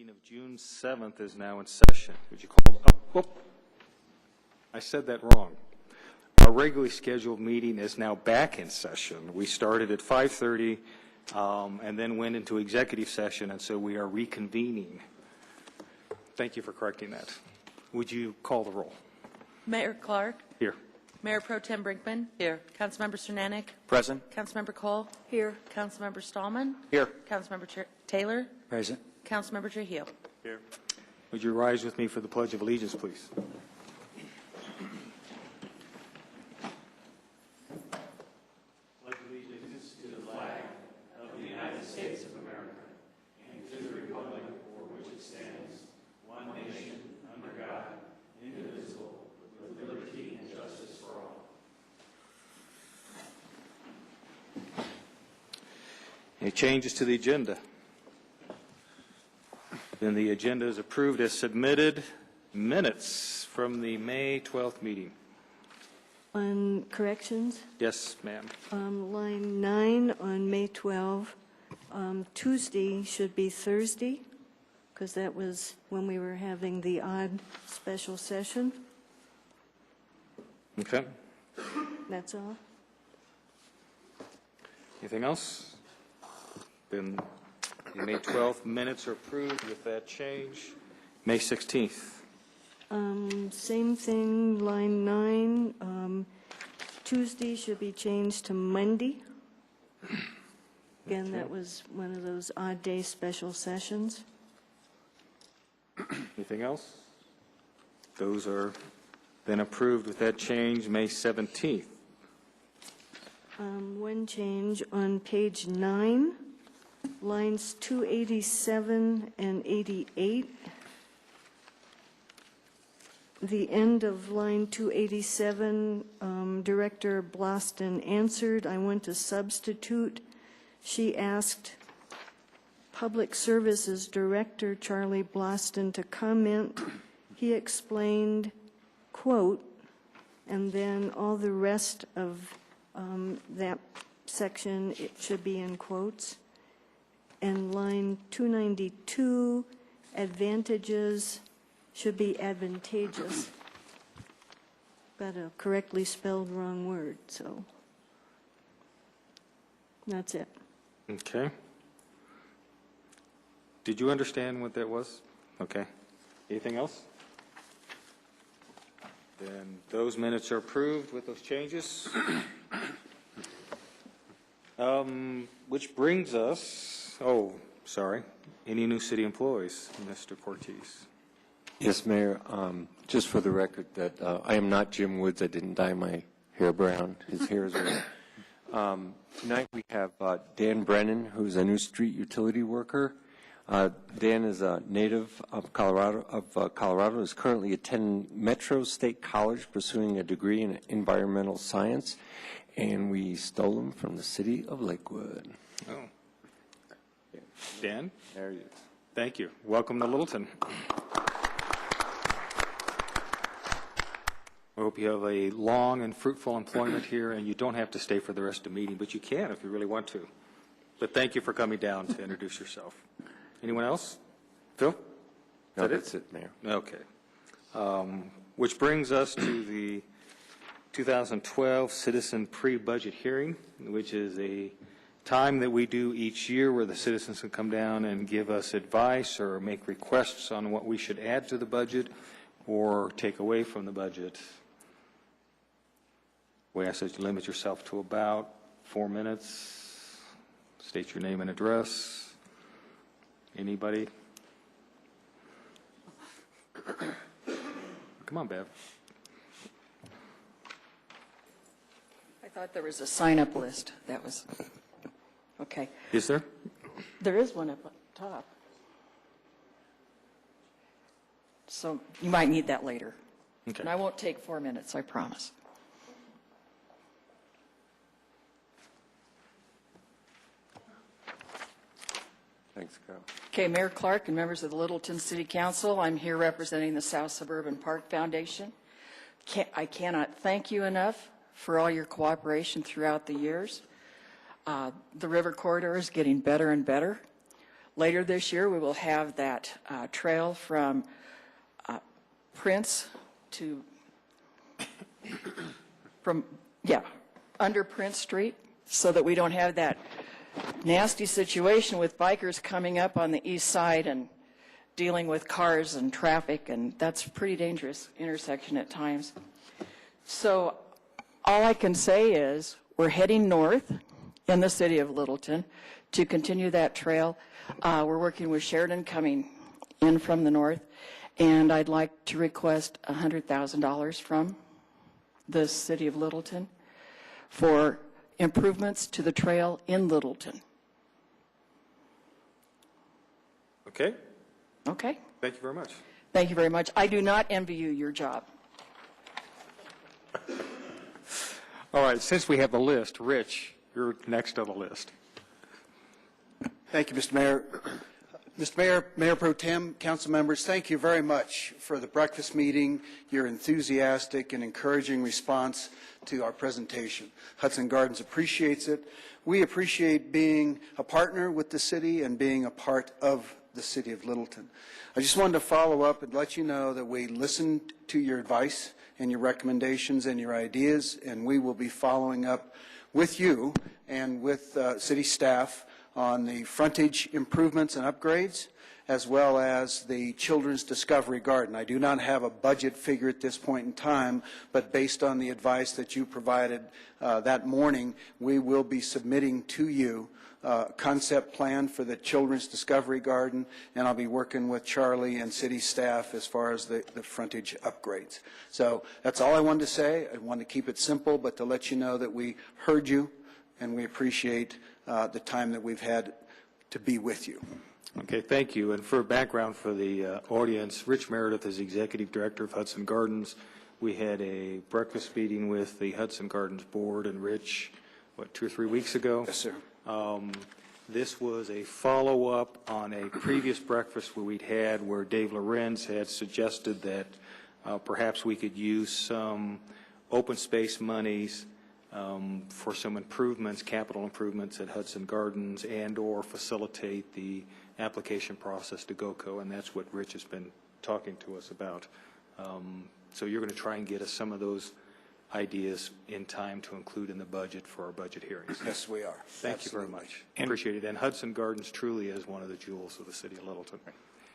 meeting of June 7th is now in session. Would you call? Oh, I said that wrong. Our regularly scheduled meeting is now back in session. We started at 5:30 and then went into executive session, and so we are reconvening. Thank you for correcting that. Would you call the roll? Mayor Clark. Here. Mayor Pro Tem Brinkman. Here. Councilmember Cernanek. Present. Councilmember Cole. Here. Councilmember Stallman. Here. Councilmember Taylor. Present. Councilmember Trujillo. Here. Would you rise with me for the Pledge of Allegiance, please? Pledge allegiance to the flag of the United States of America and to the republic for which it stands, one nation, under God, indivisible, with liberty and justice for all. Any changes to the agenda? Then the agenda is approved as submitted. Minutes from the May 12th meeting. On corrections, Yes, ma'am. line 9 on May 12, Tuesday should be Thursday, because that was when we were having the odd special session. Okay. That's all. Anything else? Then the May 12th minutes are approved with that change. May 16th. Same thing, line 9. Tuesday should be changed to Monday. Again, that was one of those odd day special sessions. Anything else? Those are then approved with that change. May 17th. One change on page 9, lines 287 and 88. The end of line 287, Director Bloston answered. I went to substitute. She asked Public Services Director Charlie Bloston to comment. He explained, quote, and then all the rest of that section, it should be in quotes. And line 292, advantages, should be advantageous. Got a correctly spelled wrong word, so that's it. Okay. Did you understand what that was? Okay. Anything else? Then those minutes are approved with those changes. Which brings us, any new city employees, Mr. Cortez? Yes, Mayor. Just for the record, that I am not Jim Woods. I didn't dye my hair brown. His hair is red. Tonight we have Dan Brennan, who's a new street utility worker. Dan is a native of Colorado, is currently attending Metro State College, pursuing a degree in environmental science, and we stole him from the city of Lakewood. Oh. Dan? There he is. Thank you. Welcome to Littleton. I hope you have a long and fruitful employment here, and you don't have to stay for the rest of the meeting, but you can if you really want to. But thank you for coming down to introduce yourself. Anyone else? Phil? No, that's it, Mayor. Okay. Which brings us to the 2012 Citizen Pre-Budget Hearing, which is a time that we do each year where the citizens can come down and give us advice or make requests on what we should add to the budget or take away from the budget. We ask that you limit yourself to about 4 minutes. State your name and address. Anybody? Come on, Bev. I thought there was a sign-up list. That was, okay. Is there? There is one up top. So you might need that later. Okay. And I won't take 4 minutes, I promise. Thanks, Carol. Okay, Mayor Clark and members of the Littleton City Council, I'm here representing the South Suburban Park Foundation. I cannot thank you enough for all your cooperation throughout the years. The river corridor is getting better and better. Later this year, we will have that trail from Prince to, under Prince Street, so that we don't have that nasty situation with bikers coming up on the east side and dealing with cars and traffic, and that's a pretty dangerous intersection at times. So all I can say is we're heading north in the city of Littleton to continue that trail. We're working with Sheridan coming in from the north, and I'd like to request $100,000 from the city of Littleton for improvements to the trail in Littleton. Okay? Okay? Thank you very much. Thank you very much. I do not envy you your job. All right, since we have the list, Rich, you're next on the list. Thank you, Mr. Mayor. Mr. Mayor, Mayor Pro Tem, council members, thank you very much for the breakfast meeting, your enthusiastic and encouraging response to our presentation. Hudson Gardens appreciates it. We appreciate being a partner with the city and being a part of the city of Littleton. I just wanted to follow up and let you know that we listened to your advice and your recommendations and your ideas, and we will be following up with you and with city staff on the frontage improvements and upgrades, as well as the Children's Discovery Garden. I do not have a budget figure at this point in time, but based on the advice that you provided that morning, we will be submitting to you a concept plan for the Children's Discovery Garden, and I'll be working with Charlie and city staff as far as the frontage upgrades. So that's all I wanted to say. I wanted to keep it simple, but to let you know that we heard you, and we appreciate the time that we've had to be with you. Okay, thank you. And for background for the audience, Rich Meredith is Executive Director of Hudson Gardens. We had a breakfast meeting with the Hudson Gardens Board and Rich, 2 or 3 weeks ago? Yes, sir. This was a follow-up on a previous breakfast we'd had where Dave Lorenz had suggested that perhaps we could use some open space monies for some improvements, capital improvements at Hudson Gardens, and or facilitate the application process to GOCO, and that's what Rich has been talking to us about. So you're going to try and get us some of those ideas in time to include in the budget for our budget hearings. Yes, we are. Thank you very much. Appreciate it. And Hudson Gardens truly is one of the jewels of the city of Littleton.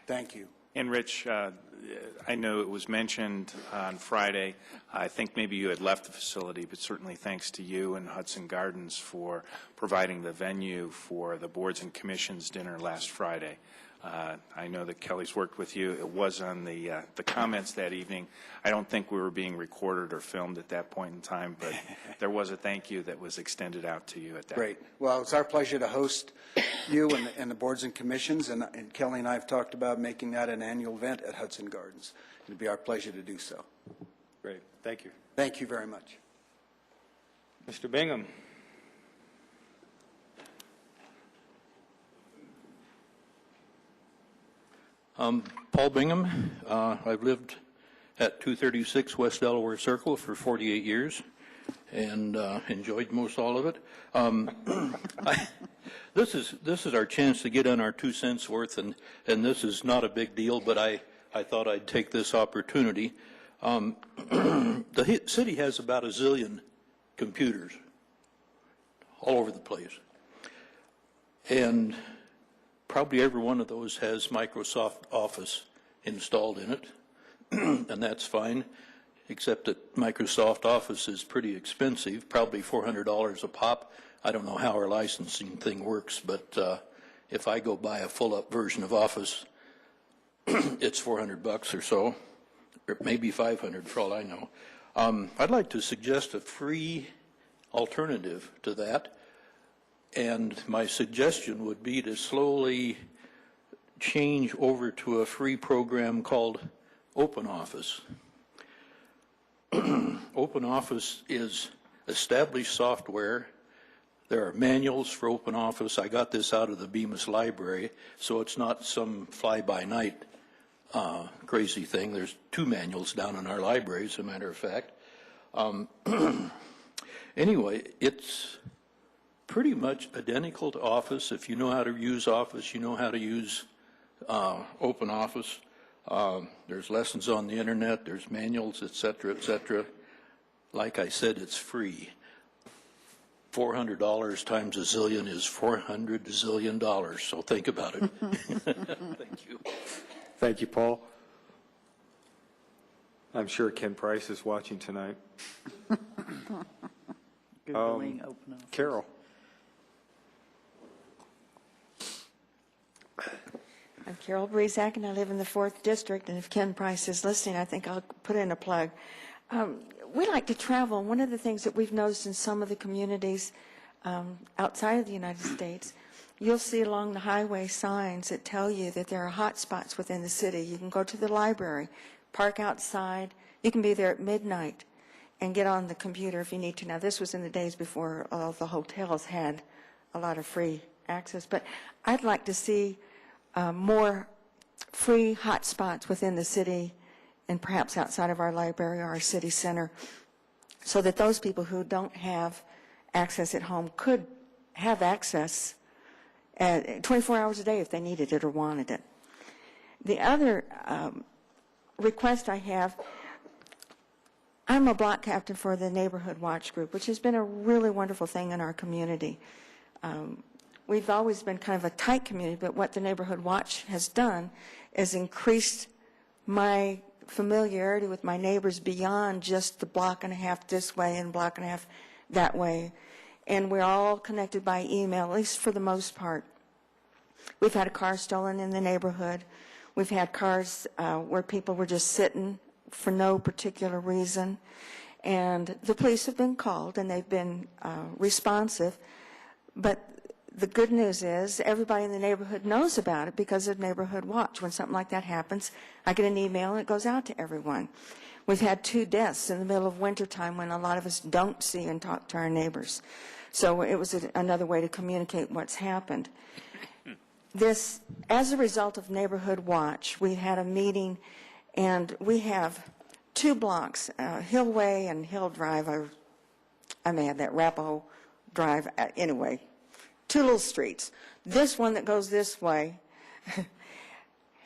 Thank you. And Rich, I know it was mentioned on Friday, I think maybe you had left the facility, but certainly thanks to you and Hudson Gardens for providing the venue for the boards and commissions dinner last Friday. I know that Kelly's worked with you. It was on the comments that evening. I don't think we were being recorded or filmed at that point in time, but there was a thank you that was extended out to you at that. Great. Well, it's our pleasure to host you and the boards and commissions, and Kelly and I have talked about making that an annual event at Hudson Gardens. It'd be our pleasure to do so. Great. Thank you. Thank you very much. Mr. Bingham. Paul Bingham. I've lived at 236 West Delaware Circle for 48 years and enjoyed most all of it. This is our chance to get on our 2 cents worth, and this is not a big deal, but I thought I'd take this opportunity. The city has about 1 zillion computers all over the place, and probably every one of those has Microsoft Office installed in it, and that's fine, except that Microsoft Office is pretty expensive, probably $400 a pop. I don't know how our licensing thing works, but if I go buy a full-up version of Office, it's $400 or so, or maybe $500 for all I know. I'd like to suggest a free alternative to that. And my suggestion would be to slowly change over to a free program called OpenOffice. OpenOffice is established software. There are manuals for OpenOffice. I got this out of the Bemis Library, so it's not some fly-by-night crazy thing. There's 2 manuals down in our library, as a matter of fact. Anyway, it's pretty much identical to Office. If you know how to use Office, you know how to use Open Office. There's lessons on the internet, there's manuals, et cetera, et cetera. Like I said, it's free. $400 times a zillion is $400 zillion, so think about it. Thank you. Thank you, Paul. I'm sure Ken Price is watching tonight. Googling open up. Carol. I'm Carol Breezak, and I live in the 4th District, and if Ken Price is listening, I think I'll put in a plug. We like to travel. One of the things that we've noticed in some of the communities outside of the United States, you'll see along the highway signs that tell you that there are hot spots within the city. You can go to the library, park outside. You can be there at midnight and get on the computer if you need to. Now, this was in the days before all the hotels had a lot of free access, but I'd like to see more free hot spots within the city and perhaps outside of our library or our city center, so that those people who don't have access at home could have access 24 hours a day if they needed it or wanted it. The other request I have, I'm a block captain for the Neighborhood Watch Group, which has been a really wonderful thing in our community. We've always been kind of a tight community, but what the Neighborhood Watch has done is increased my familiarity with my neighbors beyond just the block and a half this way and block and a half that way. And we're all connected by email, at least for the most part. We've had a car stolen in the neighborhood. We've had cars where people were just sitting for no particular reason. And the police have been called, and they've been responsive. But the good news is everybody in the neighborhood knows about it because of Neighborhood Watch. When something like that happens, I get an email and it goes out to everyone. We've had 2 deaths in the middle of wintertime when a lot of us don't see and talk to our neighbors. So it was another way to communicate what's happened. This, as a result of Neighborhood Watch, we had a meeting, and we have 2 blocks, Hillway and Hill Drive. I may have that Arapahoe Drive. Anyway, 2 little streets. This one that goes this way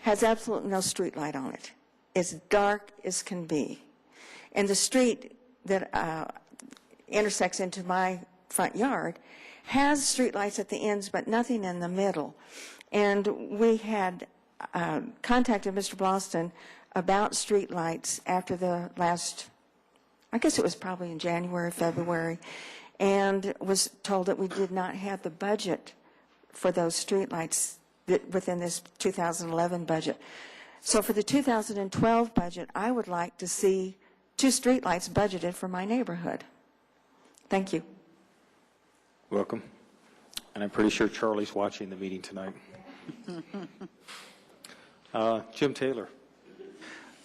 has absolutely no street light on it. It's dark as can be. And the street that intersects into my front yard has street lights at the ends, but nothing in the middle. And we had contacted Mr. Bloston about street lights after the last, I guess it was probably in January, February, and was told that we did not have the budget for those streetlights within this 2011 budget. So for the 2012 budget, I would like to see 2 streetlights budgeted for my neighborhood. Thank you. Welcome. And I'm pretty sure Charlie's watching the meeting tonight. Jim Taylor.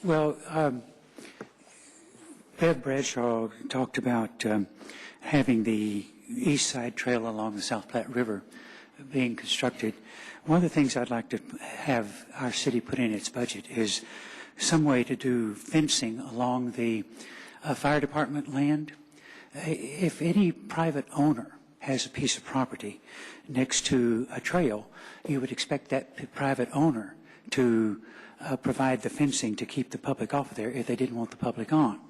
Well, Bev Bradshaw talked about having the east side trail along the South Platte River being constructed. One of the things I'd like to have our city put in its budget is some way to do fencing along the fire department land. If any private owner has a piece of property next to a trail, you would expect that private owner to provide the fencing to keep the public off of there if they didn't want the public on.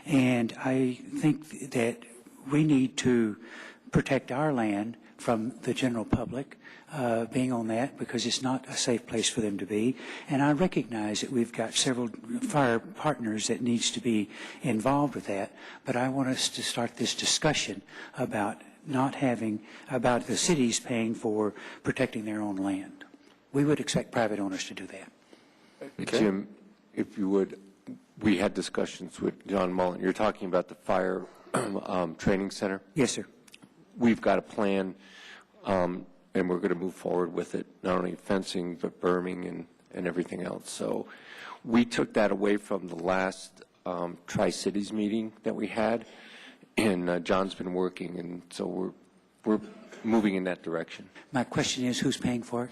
And I think that we need to protect our land from the general public being on that, because it's not a safe place for them to be. And I recognize that we've got several fire partners that needs to be involved with that, but I want us to start this discussion about about the cities paying for protecting their own land. We would expect private owners to do that. Okay. Jim, if you would, we had discussions with John Mullen. You're talking about the fire training center? Yes, sir. We've got a plan, and we're going to move forward with it, not only fencing, but berming and everything else. So we took that away from the last Tri-Cities meeting that we had, and John's been working, and so we're moving in that direction. My question is, who's paying for it?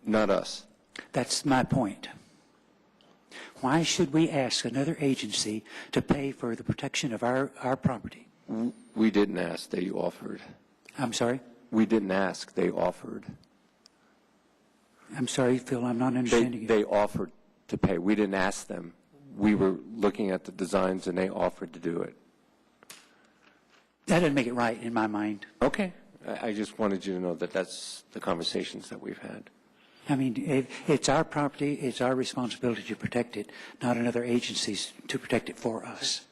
Not us. That's my point. Why should we ask another agency to pay for the protection of our property? We didn't ask, they offered. I'm sorry? We didn't ask, they offered. I'm sorry, Phil, I'm not understanding you. They offered to pay. We didn't ask them. We were looking at the designs, and they offered to do it. That doesn't make it right in my mind. Okay. I just wanted you to know that that's the conversations that we've had. I mean, it's our property, it's our responsibility to protect it, not another agency's to protect it for us.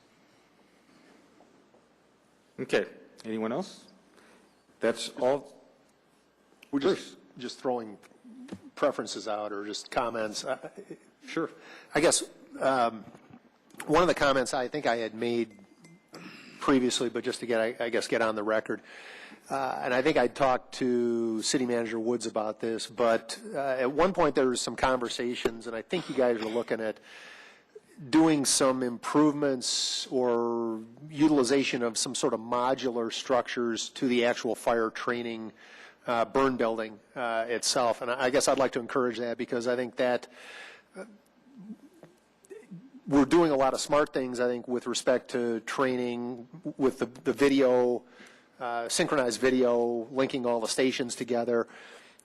Okay. Anyone else? That's all. We're just throwing preferences out or just comments. Sure. I guess one of the comments I think I had made previously, but just to get on the record, and I think I talked to City Manager Woods about this, but at one point there was some conversations, and I think you guys were looking at doing some improvements or utilization of some sort of modular structures to the actual fire training burn building itself. And I guess I'd like to encourage that, because I think that we're doing a lot of smart things, I think, with respect to training with the video, synchronized video, linking all the stations together.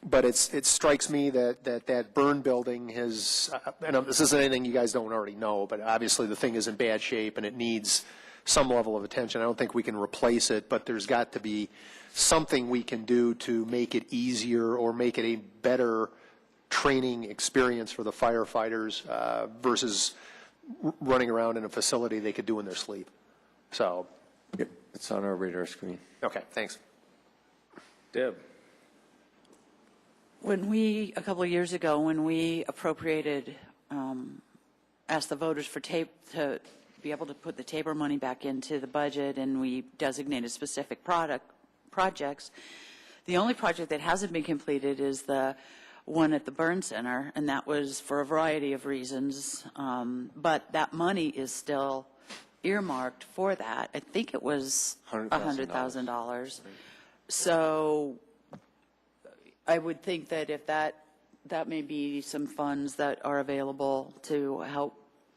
But it strikes me that burn building has, and this isn't anything you guys don't already know, but obviously the thing is in bad shape and it needs some level of attention. I don't think we can replace it, but there's got to be something we can do to make it easier or make it a better training experience for the firefighters versus running around in a facility they could do in their sleep. So. Yep, it's on our radar screen. Okay, thanks. Deb. A couple of years ago, when we appropriated, asked the voters for to be able to put the Tabor money back into the budget, and we designated specific projects, the only project that hasn't been completed is the one at the Burn Center, and that was for a variety of reasons. But that money is still earmarked for that. I think it was $100,000. So I would think that if that may be some funds that are available to help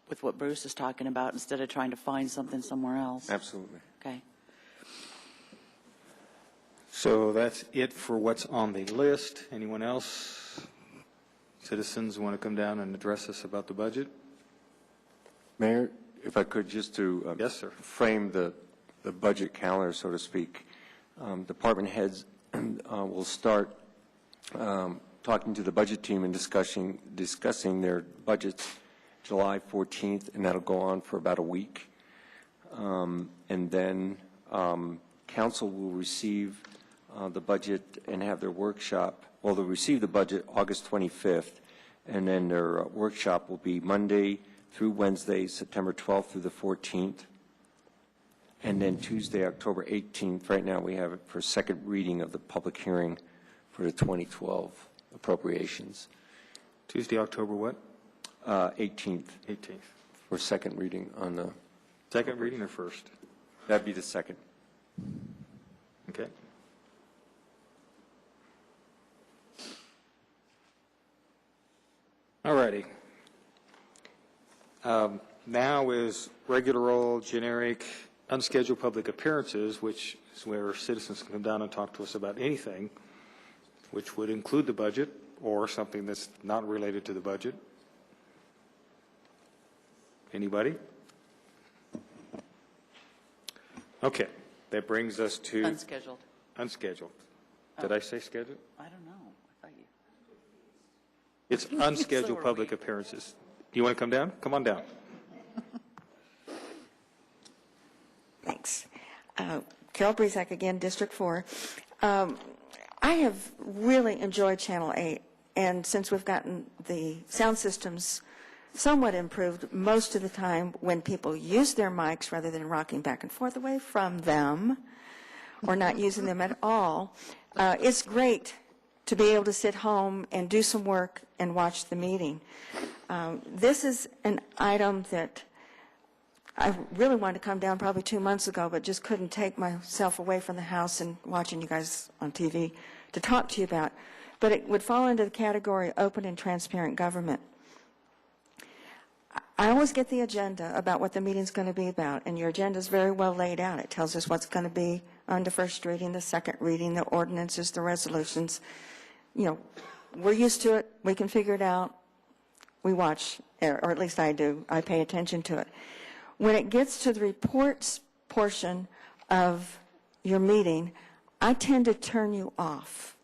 with what Bruce is talking about, instead of trying to find something somewhere else. Absolutely. Okay. So that's it for what's on the list. Anyone else? Citizens want to come down and address us about the budget? Mayor, if I could just to Yes, sir. frame the budget calendar, so to speak. Department heads will start talking to the budget team and discussing their budgets July 14th, and that'll go on for about a week. And then council will receive the budget and have their workshop. Well, they'll receive the budget August 25th, and then their workshop will be Monday through Wednesday, September 12th through the 14th, and then Tuesday, October 18th. Right now we have it for second reading of the public hearing for the 2012 appropriations. Tuesday, October what? 18th 18th. for second reading on the... Second reading or first? That'd be the second. Okay. All righty. Now is regular old, generic, unscheduled public appearances, which is where citizens can come down and talk to us about anything, which would include the budget or something that's not related to the budget. Anybody? Okay, that brings us to... Unscheduled. Unscheduled. Did I say scheduled? I don't know. I thought you... It's unscheduled So are public we. appearances. Do you want to come down? Come on down. Thanks. Carol Breezak again, District 4. I have really enjoyed Channel 8, and since we've gotten the sound systems somewhat improved, most of the time when people use their mics rather than rocking back and forth away from them or not using them at all, it's great to be able to sit home and do some work and watch the meeting. This is an item that I really wanted to come down probably 2 months ago, but just couldn't take myself away from the house and watching you guys on TV to talk to you about. But it would fall into the category open and transparent government. I always get the agenda about what the meeting's going to be about, and your agenda is very well laid out. It tells us what's going to be on the first reading, the second reading, the ordinances, the resolutions. You know, we're used to it. We can figure it out. We watch, or at least I do. I pay attention to it. When it gets to the reports portion of your meeting, I tend to turn you off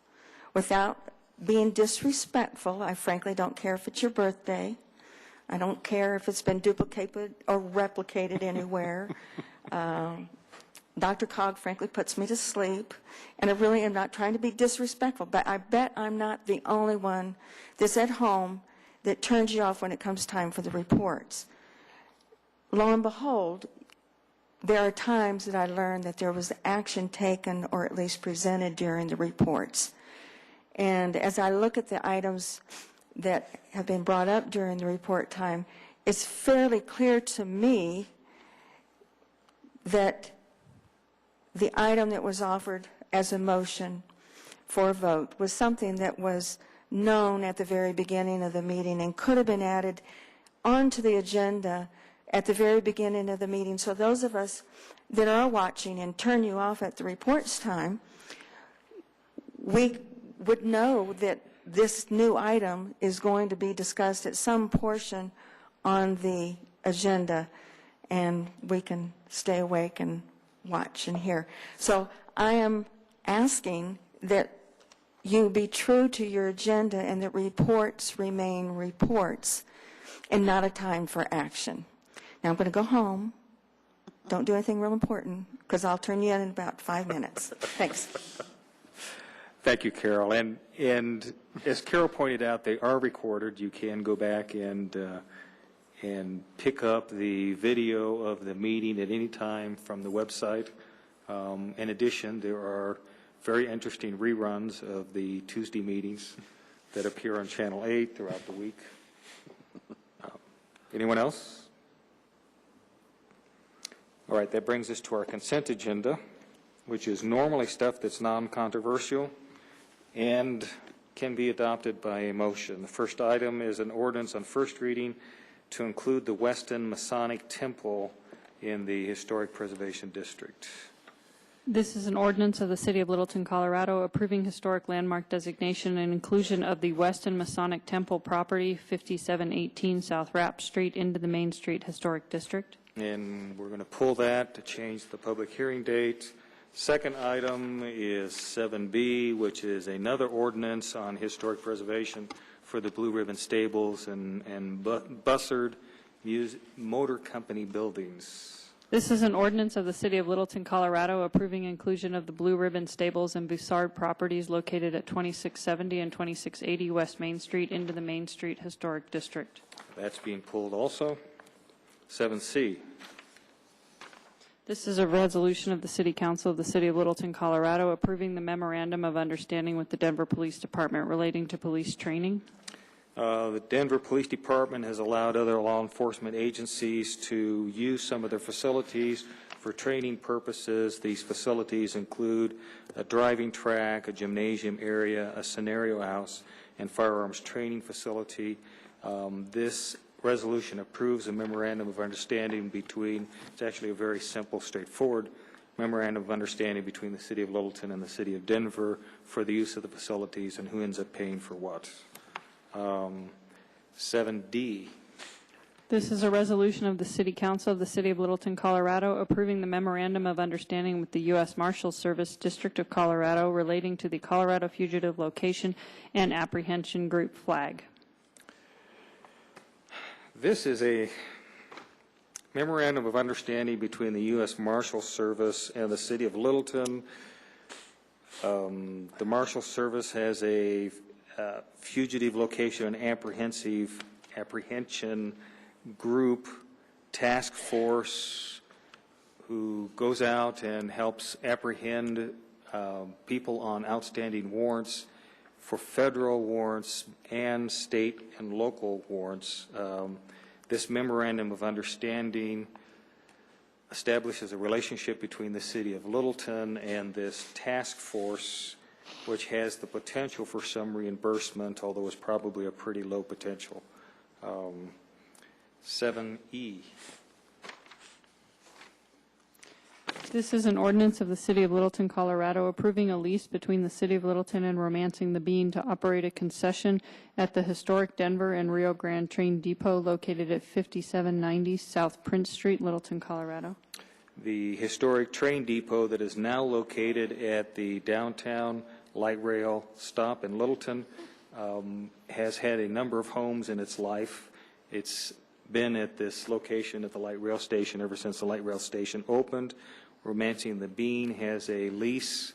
without being disrespectful. I frankly don't care if it's your birthday. I don't care if it's been duplicated or replicated anywhere. Dr. Cog frankly puts me to sleep, and I really am not trying to be disrespectful, but I bet I'm not the only one that's at home that turns you off when it comes time for the reports. Lo and behold, there are times that I learned that there was action taken or at least presented during the reports. And as I look at the items that have been brought up during the report time, it's fairly clear to me that the item that was offered as a motion for a vote was something that was known at the very beginning of the meeting and could have been added onto the agenda at the very beginning of the meeting. So those of us that are watching and turn you off at the reports time, we would know that this new item is going to be discussed at some portion on the agenda, and we can stay awake and watch and hear. So I am asking that you be true to your agenda and that reports remain reports and not a time for action. Now I'm going to go home. Don't do anything real important because I'll turn you in about 5 minutes. Thanks. Thank you, Carol. And as Carol pointed out, they are recorded. You can go back and pick up the video of the meeting at any time from the website. In addition, there are very interesting reruns of the Tuesday meetings that appear on Channel 8 throughout the week. Anyone else? All right, that brings us to our consent agenda, which is normally stuff that's non-controversial and can be adopted by a motion. The first item is an ordinance on first reading to include the Weston Masonic Temple in the Historic Preservation District. This is an ordinance of the City of Littleton, Colorado, approving historic landmark designation and inclusion of the Weston Masonic Temple property, 5718 South Rapp Street, into the Main Street Historic District. And we're going to pull that to change the public hearing date. Second item is 7B, which is another ordinance on historic preservation for the Blue Ribbon Stables and Bussard Motor Company buildings. This is an ordinance of the City of Littleton, Colorado, approving inclusion of the Blue Ribbon Stables and Bussard properties located at 2670 and 2680 West Main Street into the Main Street Historic District. That's being pulled also. 7C. This is a resolution of the City Council of the City of Littleton, Colorado, approving the memorandum of understanding with the Denver Police Department relating to police training. The Denver Police Department has allowed other law enforcement agencies to use some of their facilities for training purposes. These facilities include a driving track, a gymnasium area, a scenario house, and firearms training facility. This resolution approves a memorandum of understanding between, it's actually a very simple, straightforward memorandum of understanding between the City of Littleton and the City of Denver for the use of the facilities and who ends up paying for what. 7D. This is a resolution of the City Council of the City of Littleton, Colorado, approving the memorandum of understanding with the U.S. Marshals Service, District of Colorado, relating to the Colorado Fugitive Location and Apprehension Group flag. This is a memorandum of understanding between the U.S. Marshals Service and the City of Littleton. The Marshals Service has a fugitive location and apprehension group task force who goes out and helps apprehend people on outstanding warrants for federal warrants and state and local warrants. This memorandum of understanding establishes a relationship between the City of Littleton and this task force, which has the potential for some reimbursement, although it's probably a pretty low potential. 7E. This is an ordinance of the City of Littleton, Colorado, approving a lease between the City of Littleton and Romancing the Bean to operate a concession at the historic Denver and Rio Grande Train Depot located at 5790 South Prince Street, Littleton, Colorado. The historic train depot that is now located at the downtown light rail stop in Littleton has had a number of homes in its life. It's been at this location at the light rail station ever since the light rail station opened. Romancing the Bean has a lease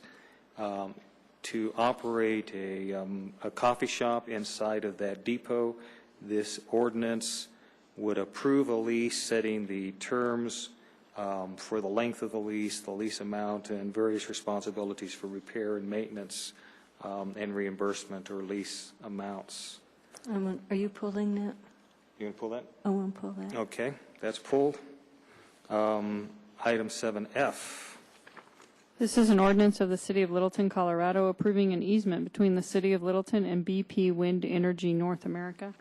to operate a coffee shop inside of that depot. This ordinance would approve a lease setting the terms for the length of the lease amount, and various responsibilities for repair and maintenance and reimbursement or lease amounts. Are you pulling that? You want to pull that? I want to pull that. Okay, that's pulled. Item 7F. This is an ordinance of the City of Littleton, Colorado, approving an easement between the City of Littleton and BP Wind Energy North America.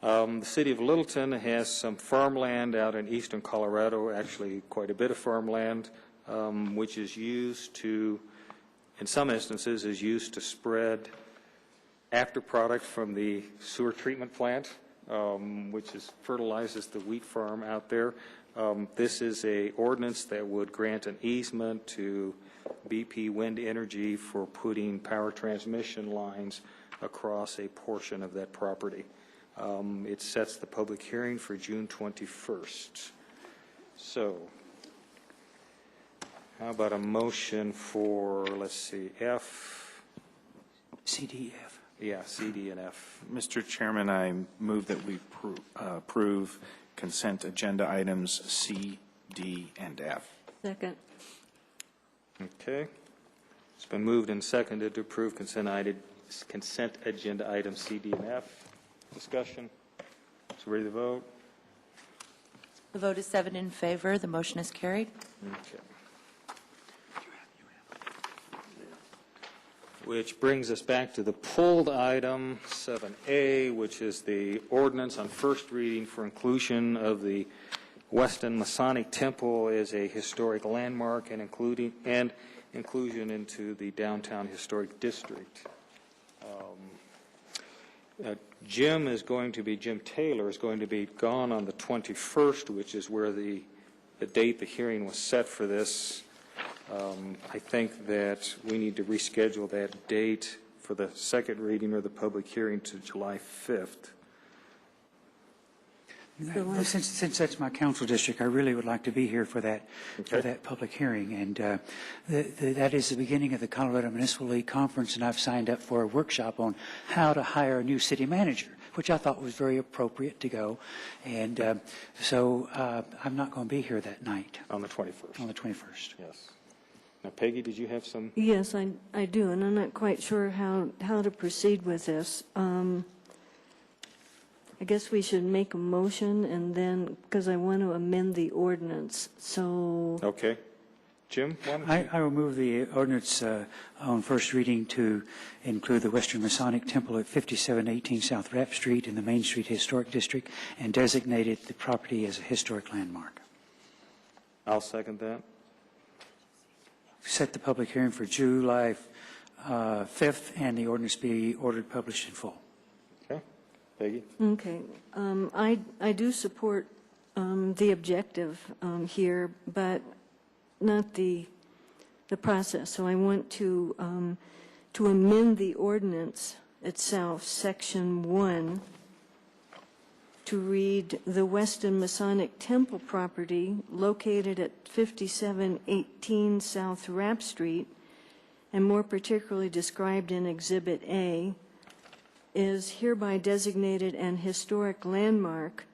The City of Littleton has some farmland out in eastern Colorado, actually quite a bit of farmland, which is used to, in some instances, is used to spread after product from the sewer treatment plant, which fertilizes the wheat farm out there. This is a ordinance that would grant an easement to BP Wind Energy for putting power transmission lines across a portion of that property. It sets the public hearing for June 21st. So, how about a motion for, let's see, F? C, D, F. Yeah, C, D, and F. Mr. Chairman, I move that we approve consent agenda items C, D, and F. Second. Okay. It's been moved and seconded to approve consent agenda items C, D, and F. Discussion. So ready to vote? The vote is 7 in favor. The motion is carried. Okay. Which brings us back to the pulled item 7A, which is the ordinance on first reading for inclusion of the Weston Masonic Temple as a historic landmark and inclusion into the downtown historic district. Jim Taylor is going to be gone on the 21st, which is where the date the hearing was set for this. I think that we need to reschedule that date for the second reading or the public hearing to July 5th. Since that's my council district, I really would like to be here for that public hearing. And that is the beginning of the Colorado Municipal League Conference, and I've signed up for a workshop on how to hire a new city manager, which I thought was very appropriate to go. And so I'm not going to be here that night. On the 21st. On the 21st. Yes. Now, Peggy, did you have some? Yes, I do, and I'm not quite sure how to proceed with this. I guess we should make a motion, and then, because I want to amend the ordinance, so... Okay. Jim? I will move the ordinance on first reading to include the Western Masonic Temple at 5718 South Rapp Street in the Main Street Historic District and designated the property as a historic landmark. I'll second that. Set the public hearing for July 5th, and the ordinance be ordered published in full. Okay. Peggy? Okay. I do support the objective here, but not the process. So I want to amend the ordinance itself, Section 1, to read the Weston Masonic Temple property located at 5718 South Rapp Street, and more particularly described in Exhibit A, is hereby designated an historic landmark,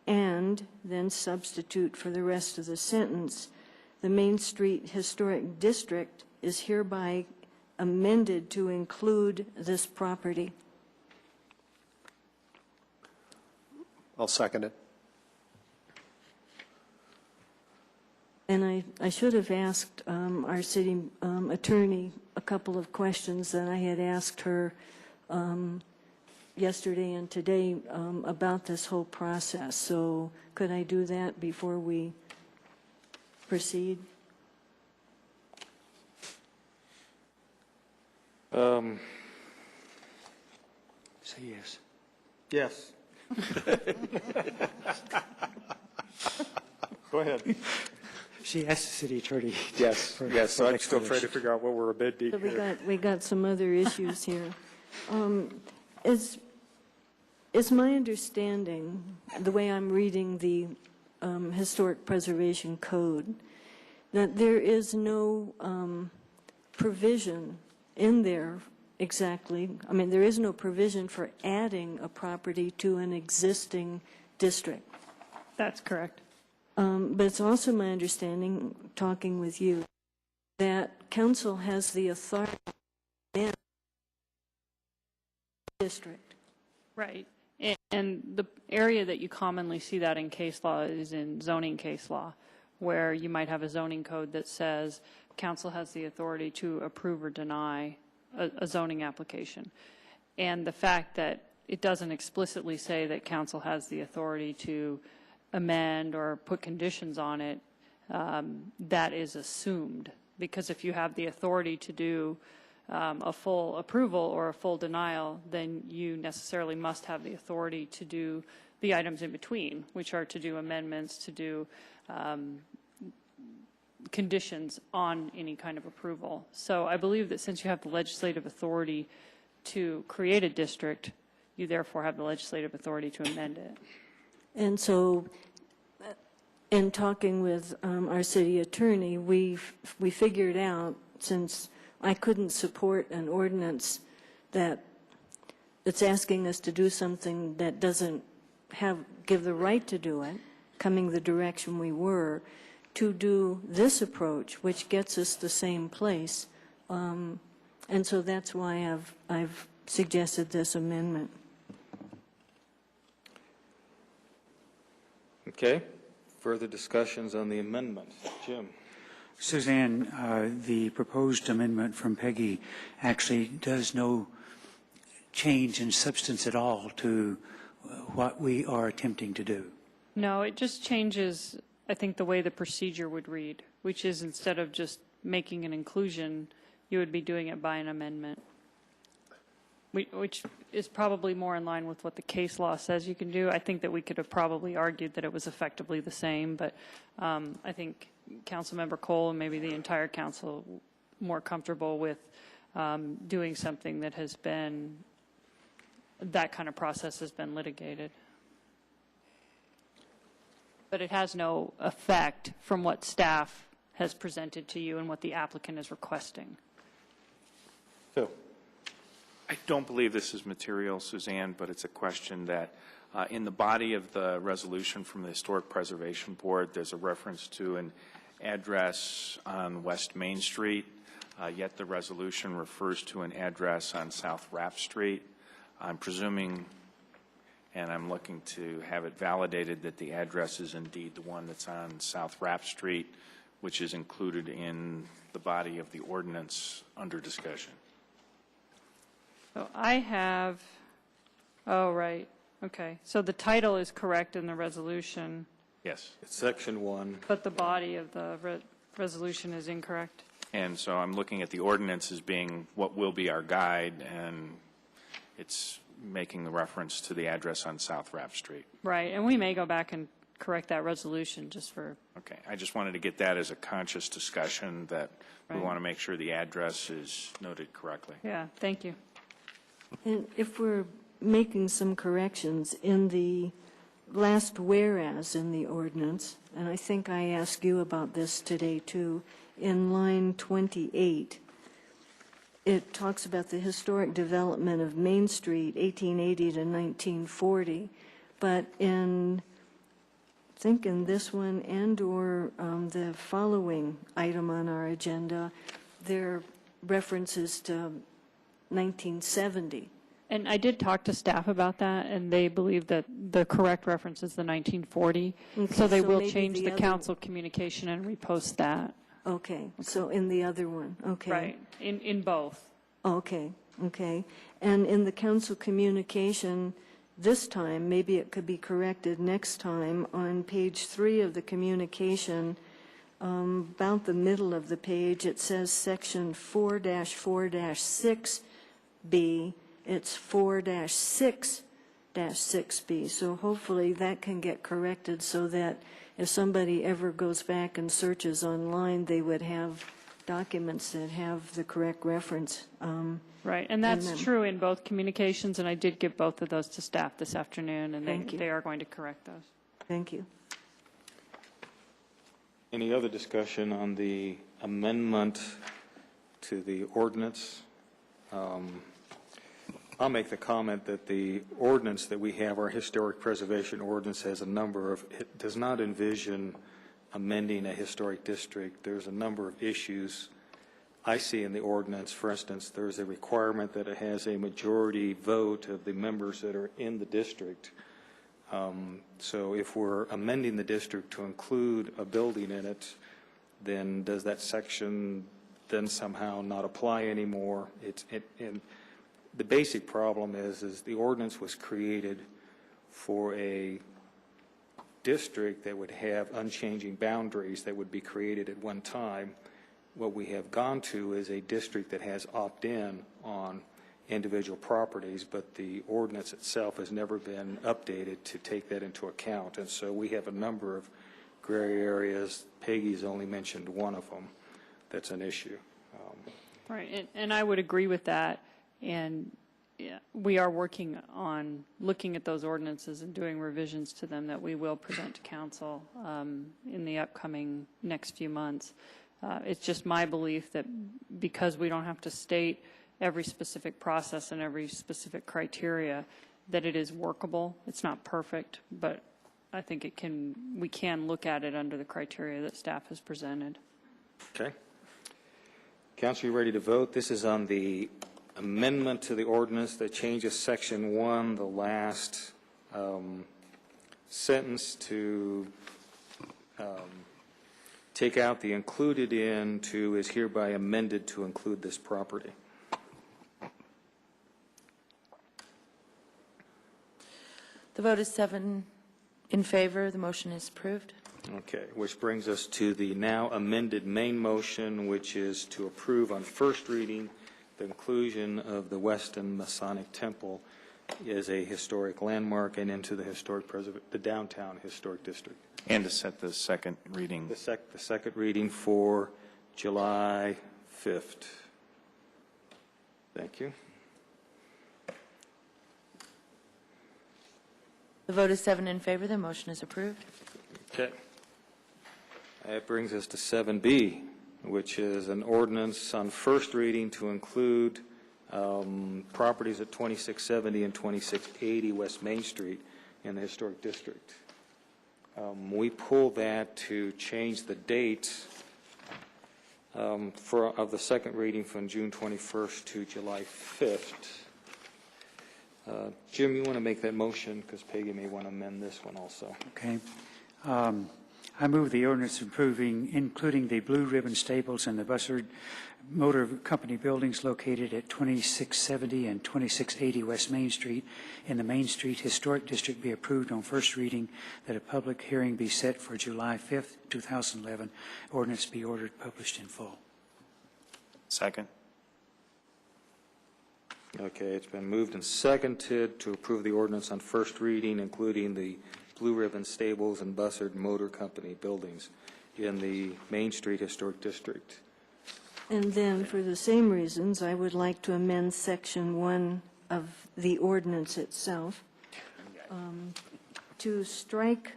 and then substitute for the rest of the sentence, the Main Street Historic District is hereby amended to include this property. I'll second it. And I should have asked our city attorney a couple of questions that I had asked her yesterday and today about this whole process. So could I do that before we proceed? Say yes. Yes. Go ahead. She asked the city attorney. Yes, yes, so I'm still trying to figure out what we're a bit deep So here. we got some other issues here. Is my understanding, the way I'm reading the Historic Preservation Code, that there is no provision in there exactly, I mean, there is no provision for adding a property to an existing district. That's correct. But it's also my understanding, talking with you, that council has the authority to amend the district. Right. And the area that you commonly see that in case law is in zoning case law, where you might have a zoning code that says council has the authority to approve or deny a zoning application. And the fact that it doesn't explicitly say that council has the authority to amend or put conditions on it, that is assumed. Because if you have the authority to do a full approval or a full denial, then you necessarily must have the authority to do the items in between, which are to do amendments, to do conditions on any kind of approval. So I believe that since you have the legislative authority to create a district, you therefore have the legislative authority to amend it. And so, in talking with our city attorney, we figured out, since I couldn't support an ordinance that's asking us to do something that doesn't give the right to do it, coming the direction we were, to do this approach, which gets us the same place. And so that's why I've suggested this amendment. Okay. Further discussions on the amendment. Jim? Suzanne, the proposed amendment from Peggy actually does no change in substance at all to what we are attempting to do. No, it just changes, I think, the way the procedure would read, which is instead of just making an inclusion, you would be doing it by an amendment, which is probably more in line with what the case law says you can do. I think that we could have probably argued that it was effectively the same, but I think Councilmember Cole and maybe the entire council more comfortable with doing something that has been, that kind of process has been litigated. But it has no effect from what staff has presented to you and what the applicant is requesting. Phil? I don't believe this is material, Suzanne, but it's a question that in the body of the resolution from the Historic Preservation Board, there's a reference to an address on West Main Street, yet the resolution refers to an address on South Rapp Street. I'm presuming, and I'm looking to have it validated, that the address is indeed the one that's on South Rapp Street, which is included in the body of the ordinance under discussion. So I have, oh, right, okay. So the title is correct in the resolution, Yes. It's section 1. but the body of the resolution is incorrect. And so I'm looking at the ordinance as being what will be our guide, and it's making the reference to the address on South Rapp Street. Right, and we may go back and correct that resolution just for, Okay, I just wanted to get that as a conscious discussion, that we Right. want to make sure the address is noted correctly. yeah, thank you. And if we're making some corrections in the last whereas in the ordinance, and I think I asked you about this today too, in line 28, it talks about the historic development of Main Street, 1880 to 1940, but I think in this one and/or the following item on our agenda, there are references to 1970. And I did talk to staff about that, and they believe that the correct reference is the 1940. Okay, So they so will maybe change the the other- council communication and repost that. Okay, so in the other one, okay. Right, in both. Okay, okay? And in the council communication this time, maybe it could be corrected next time, on page 3 of the communication, about the middle of the page, it says section 4-4-6B. It's 4-6-6B. So hopefully that can get corrected so that if somebody ever goes back and searches online, they would have documents that have the correct reference. Right, and that's true in both communications, and I did give both of those to staff this afternoon, and they are going to correct those. Thank you. Any other discussion on the amendment to the ordinance? I'll make the comment that the ordinance that we have, our historic preservation ordinance, has a number of, it does not envision amending a historic district. There's a number of issues I see in the ordinance. For instance, there's a requirement that it has a majority vote of the members that are in the district. So if we're amending the district to include a building in it, then does that section then somehow not apply anymore? And the basic problem is the ordinance was created for a district that would have unchanging boundaries that would be created at one time. What we have gone to is a district that has opt-in on individual properties, but the ordinance itself has never been updated to take that into account. And so we have a number of gray areas. Peggy's only mentioned one of them that's an issue. Right, and I would agree with that. And we are working on looking at those ordinances and doing revisions to them that we will present to council in the upcoming next few months. It's just my belief that because we don't have to state every specific process and every specific criteria, that it is workable. It's not perfect, but I think we can look at it under the criteria that staff has presented. Okay. Council, you ready to vote? This is on the amendment to the ordinance that changes section 1, the last sentence, to take out the included in to is hereby amended to include this property. The vote is 7 in favor. The motion is approved. Okay, which brings us to the now amended main motion, which is to approve on first reading the inclusion of the Weston Masonic Temple as a historic landmark and into the downtown historic district. And to set the second reading. The second reading for July 5th. Thank you. The vote is 7 in favor. The motion is approved. Okay. That brings us to 7B, which is an ordinance on first reading to include properties at 2670 and 2680 West Main Street in the historic district. We pulled that to change the date of the second reading from June 21st to July 5th. Jim, you want to make that motion because Peggy may want to amend this one also. Okay. I move the ordinance including the Blue Ribbon Stables and the Bussard Motor Company buildings located at 2670 and 2680 West Main Street in the Main Street Historic District be approved on first reading, that a public hearing be set for July 5th, 2011. Ordinance be ordered published in full. Second. Okay, it's been moved and seconded to approve the ordinance on first reading, including the Blue Ribbon Stables and Bussard Motor Company buildings in the Main Street Historic District. And then, for the same reasons, I would like to amend Section 1 of the ordinance itself to strike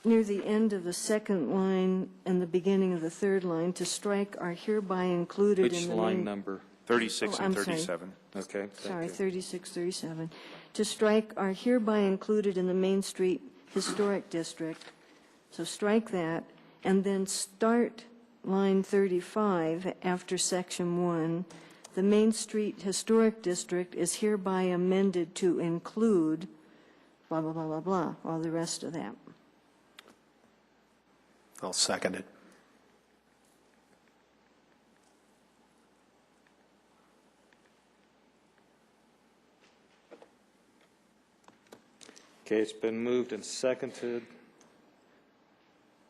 near the end of the second line and the beginning of the third line, to strike are hereby included Which in the line main... number? 36 and I'm sorry. 37. Okay, Sorry, thank you. 36, 37. To strike are hereby included in the Main Street Historic District. So strike that, and then start line 35 after Section 1. The Main Street Historic District is hereby amended to include blah, blah, blah, blah, blah, all the rest of that. I'll second it. Okay, it's been moved and seconded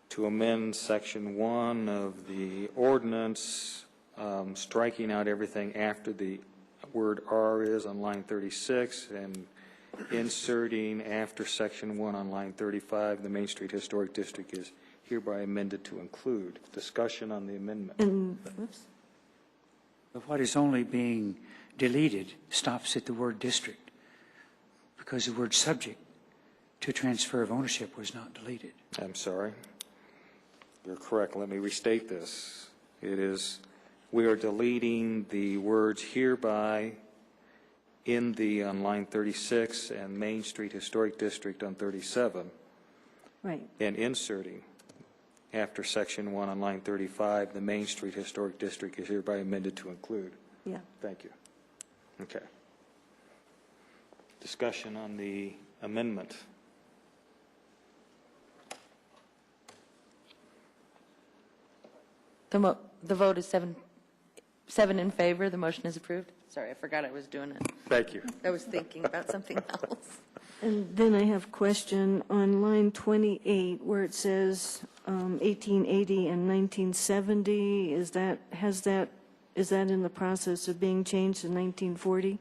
to amend Section 1 of the ordinance, striking out everything after the word "are" is on line 36 and inserting after Section 1 on line 35, the Main Street Historic District is hereby amended to include. Discussion on the amendment. And, whoops. But what is only being deleted stops at the word district, because the word subject to transfer of ownership was not deleted. I'm sorry. You're correct. Let me restate this. It is, we are deleting the words hereby in the, on line 36, and Main Street Historic District on 37, Right. and inserting after Section 1 on line 35, the Main Street Historic District is hereby amended to include. Yeah. Thank you. Okay. Discussion on the amendment. The vote is seven in favor. The motion is approved. Sorry, I forgot I was doing it. Thank you. I was thinking about something else. And then I have a question on line 28 where it says 1880 and 1970. Is that in the process of being changed to 1940?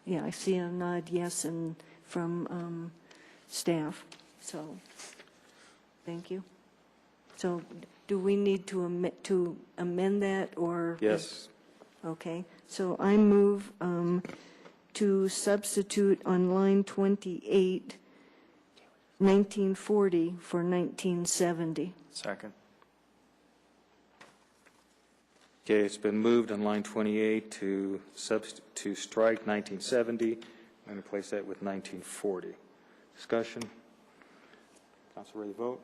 Yeah, I see a nod yes and from staff. So, thank you. So, do we need to amend that or? Yes. Okay, so I move to substitute on line 28, 1940 for 1970. Second. Okay, it's been moved on line 28 to strike 1970 and replace that with 1940. Discussion? Council ready to vote?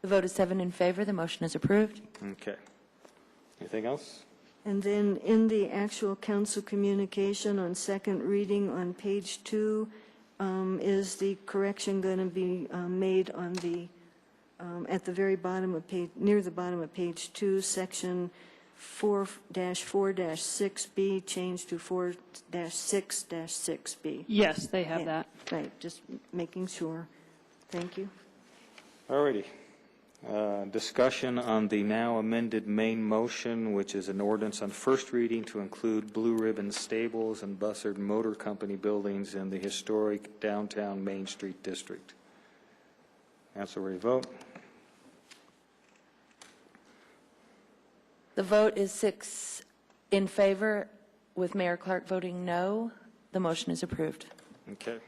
The vote is 7 in favor. The motion is approved. Okay. Anything else? And then in the actual council communication on second reading on page 2, is the correction going to be made on the, at the very bottom of page, near the bottom of page 2, section 4-4-6B, changed to 4-6-6B? Yes, they have Yeah, that. right, just making sure. Thank you. All righty. Discussion on the now amended main motion, which is an ordinance on first reading to include Blue Ribbon Stables and Bussard Motor Company buildings in the historic downtown Main Street District. Council ready to vote? The vote is 6 in favor, with Mayor Clark voting no. The motion is approved. Okay.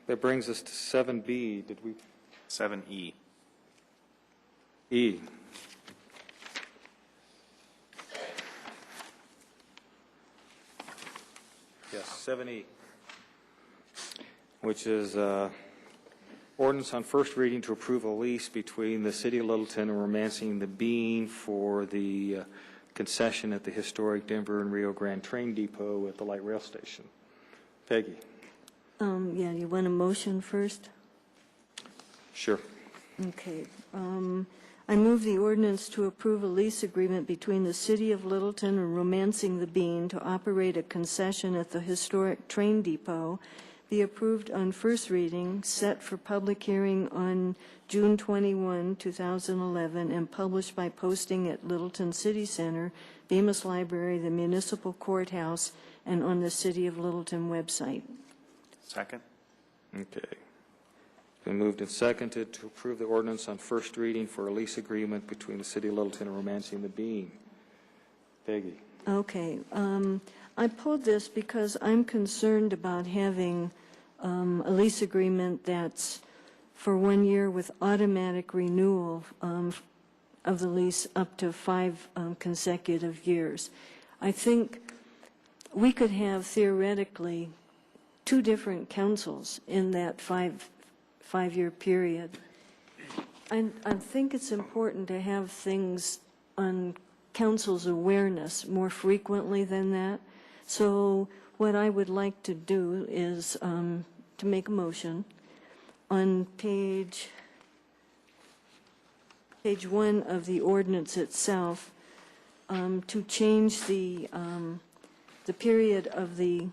That brings us to 7B. Did we? 7E. E. Yes, 7E, which is ordinance on first reading to approve a lease between the City of Littleton and Romancing the Bean for the concession at the historic Denver and Rio Grande train depot at the light rail station. Peggy. Yeah, you want a motion first? Sure. Okay. I move the ordinance to approve a lease agreement between the City of Littleton and Romancing the Bean to operate a concession at the historic train depot be approved on first reading, set for public hearing on June 21, 2011, and published by posting at Littleton City Center, Bemis Library, the Municipal Courthouse, and on the City of Littleton website. Second. Okay. Been moved and seconded to approve the ordinance on first reading for a lease agreement between the City of Littleton and Romancing the Bean. Peggy. Okay. I pulled this because I'm concerned about having a lease agreement that's for 1 year with automatic renewal of the lease up to 5 consecutive years. I think we could have theoretically 2 different councils in that five-year period. I think it's important to have things on council's awareness more frequently than that. So what I would like to do is to make a motion on page 1 of the ordinance itself to change the the period of the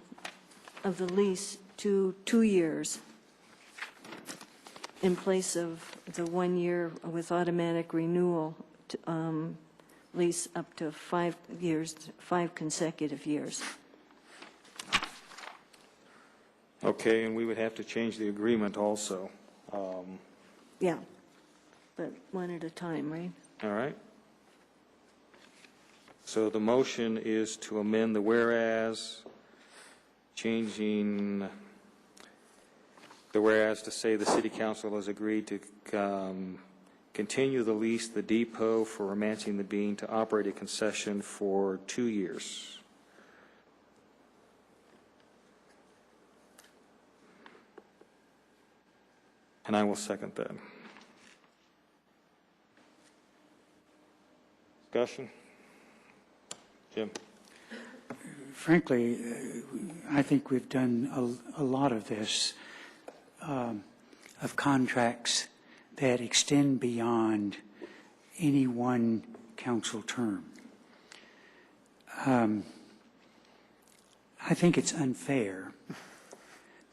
lease to 2 years in place of the 1 year with automatic renewal lease up to 5 years, 5 consecutive years. Okay, and we would have to change the agreement also. Yeah, but one at a time, right? All right. So the motion is to amend the whereas, changing the whereas to say the city council has agreed to continue the lease, the depot for Romancing the Bean to operate a concession for 2 years. And I will second that. Discussion? Jim? Frankly, I think we've done a lot of this, of contracts that extend beyond any one council term. I think it's unfair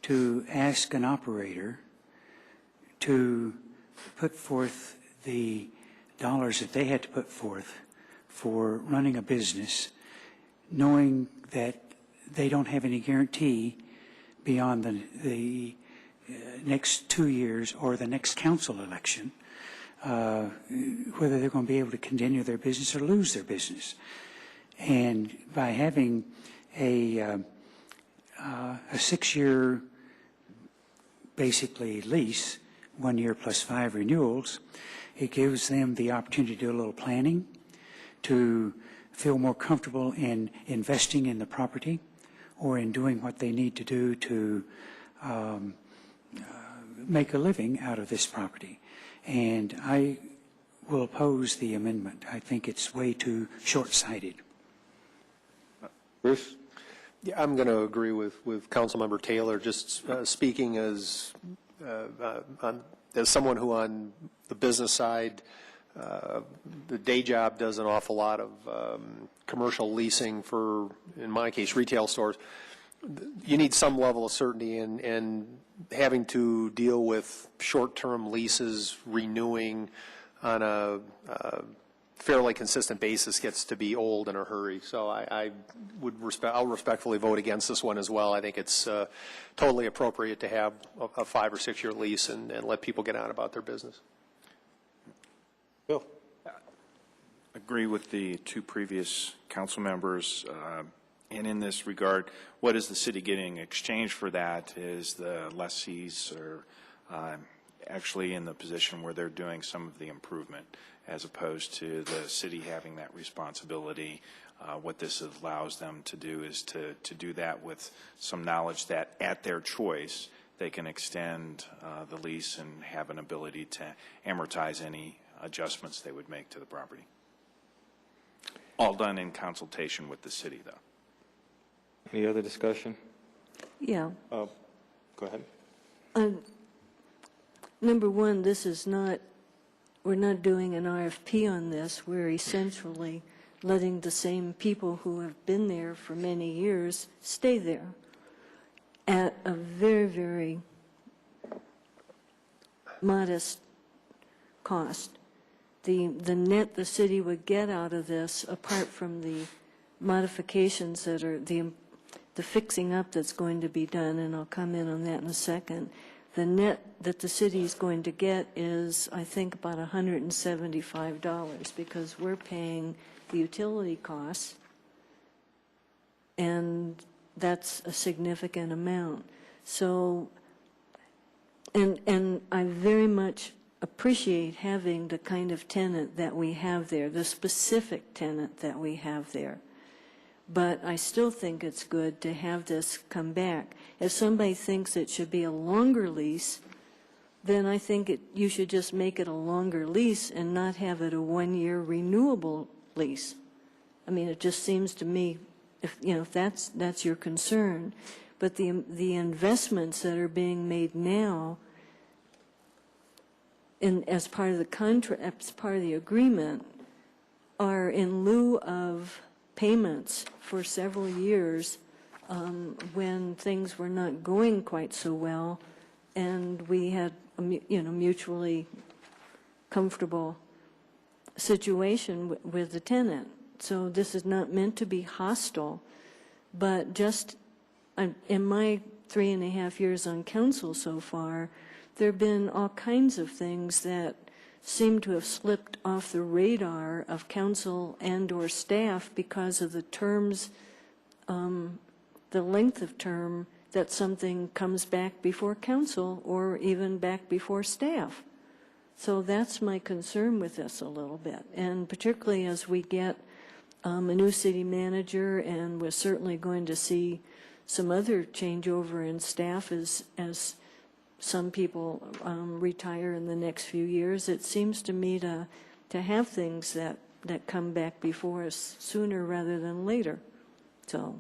to ask an operator to put forth the dollars that they had to put forth for running a business, knowing that they don't have any guarantee beyond the next 2 years or the next council election, whether they're going to be able to continue their business or lose their business. And by having a 6-year, basically, lease, 1 year plus 5 renewals, it gives them the opportunity to do a little planning, to feel more comfortable in investing in the property or in doing what they need to do to make a living out of this property. And I will oppose the amendment. I think it's way too short-sighted. Bruce? Yeah, I'm going to agree with Councilmember Taylor, just speaking as someone who on the business side, the day job does an awful lot of commercial leasing for, in my case, retail stores. You need some level of certainty, and having to deal with short-term leases renewing on a fairly consistent basis gets to be old in a hurry. So I'll respectfully vote against this one as well. I think it's totally appropriate to have a 5 or 6 year lease and let people get on about their business. Bill? Agree with the two previous council members. And in this regard, what is the city getting in exchange for that is the lessees are actually in the position where they're doing some of the improvement, as opposed to the city having that responsibility. What this allows them to do is to do that with some knowledge that at their choice they can extend the lease and have an ability to amortize any adjustments they would make to the property. All done in consultation with the city, though. Any other discussion? Yeah. Go ahead. Number one, this is not, we're not doing an RFP on this. We're essentially letting the same people who have been there for many years stay there at a very, very modest cost. The net the city would get out of this, apart from the modifications that are the fixing up that's going to be done, and I'll come in on that in a second, the net that the city is going to get is, I think, about $175, because we're paying the utility costs, and that's a significant amount. So, and I very much appreciate having the kind of tenant that we have there, the specific tenant that we have there. But I still think it's good to have this come back. If somebody thinks it should be a longer lease, then I think you should just make it a longer lease and not have it a 1 year renewable lease. I mean, it just seems to me, if that's your concern. But the investments that are being made now, as part of the contract, as part of the agreement, are in lieu of payments for several years when things were not going quite so well, and we had a mutually comfortable situation with the tenant. So this is not meant to be hostile, but just in my 3.5 years on council so far, there have been all kinds of things that seem to have slipped off the radar of council and or staff because of the terms, the length of term that something comes back before council or even back before staff. So that's my concern with this a little bit, and particularly as we get a new city manager, and we're certainly going to see some other changeover in staff as some people retire in the next few years. It seems to me to have things that come back before us sooner rather than later. So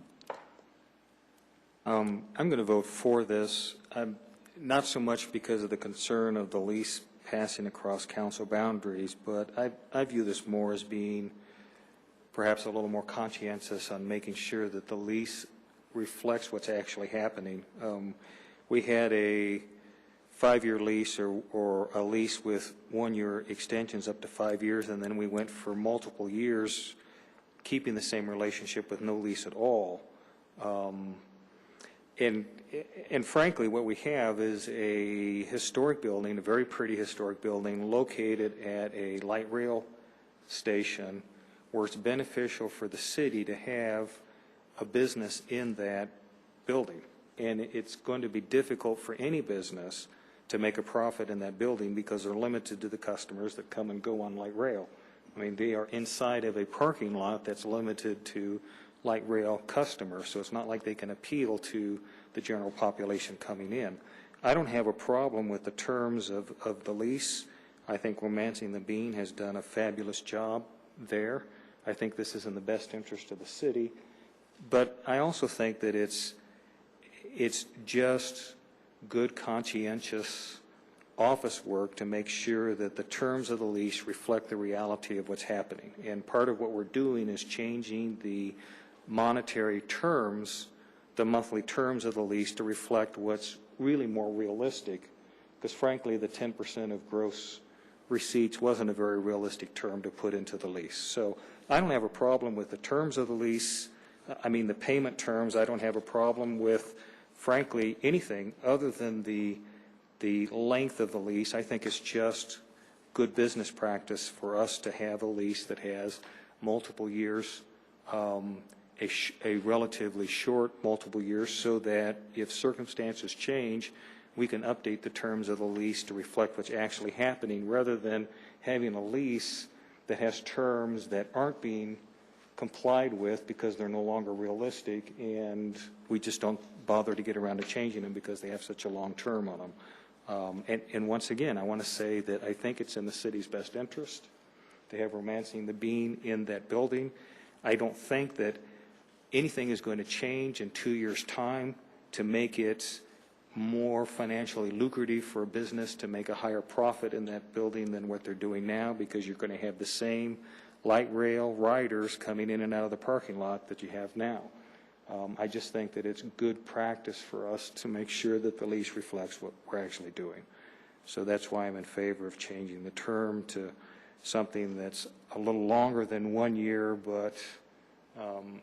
I'm going to vote for this, not so much because of the concern of the lease passing across council boundaries, but I view this more as being perhaps a little more conscientious on making sure that the lease reflects what's actually happening. We had a 5-year lease or a lease with 1-year extensions up to 5 years, and then we went for multiple years keeping the same relationship with no lease at all. And frankly, what we have is a historic building, a very pretty historic building located at a light rail station where it's beneficial for the city to have a business in that building. And it's going to be difficult for any business to make a profit in that building because they're limited to the customers that come and go on light rail. I mean, they are inside of a parking lot that's limited to light rail customers, so it's not like they can appeal to the general population coming in. I don't have a problem with the terms of the lease. I think Romancing the Bean has done a fabulous job there. I think this is in the best interest of the city. But I also think that it's just good, conscientious office work to make sure that the terms of the lease reflect the reality of what's happening. And part of what we're doing is changing the monetary terms, the monthly terms of the lease to reflect what's really more realistic, because frankly the 10% of gross receipts wasn't a very realistic term to put into the lease. So I don't have a problem with the terms of the lease. I mean the payment terms. I don't have a problem with, frankly, anything other than the length of the lease. I think it's just good business practice for us to have a lease that has multiple years, a relatively short multiple years, so that if circumstances change, we can update the terms of the lease to reflect what's actually happening, rather than having a lease that has terms that aren't being complied with because they're no longer realistic, and we just don't bother to get around to changing them because they have such a long term on them. And once again, I want to say that I think it's in the city's best interest to have Romancing the Bean in that building. I don't think that anything is going to change in 2 years' time to make it more financially lucrative for a business to make a higher profit in that building than what they're doing now, because you're going to have the same light rail riders coming in and out of the parking lot that you have now. I just think that it's good practice for us to make sure that the lease reflects what we're actually doing. So that's why I'm in favor of changing the term to something that's a little longer than 1 year, but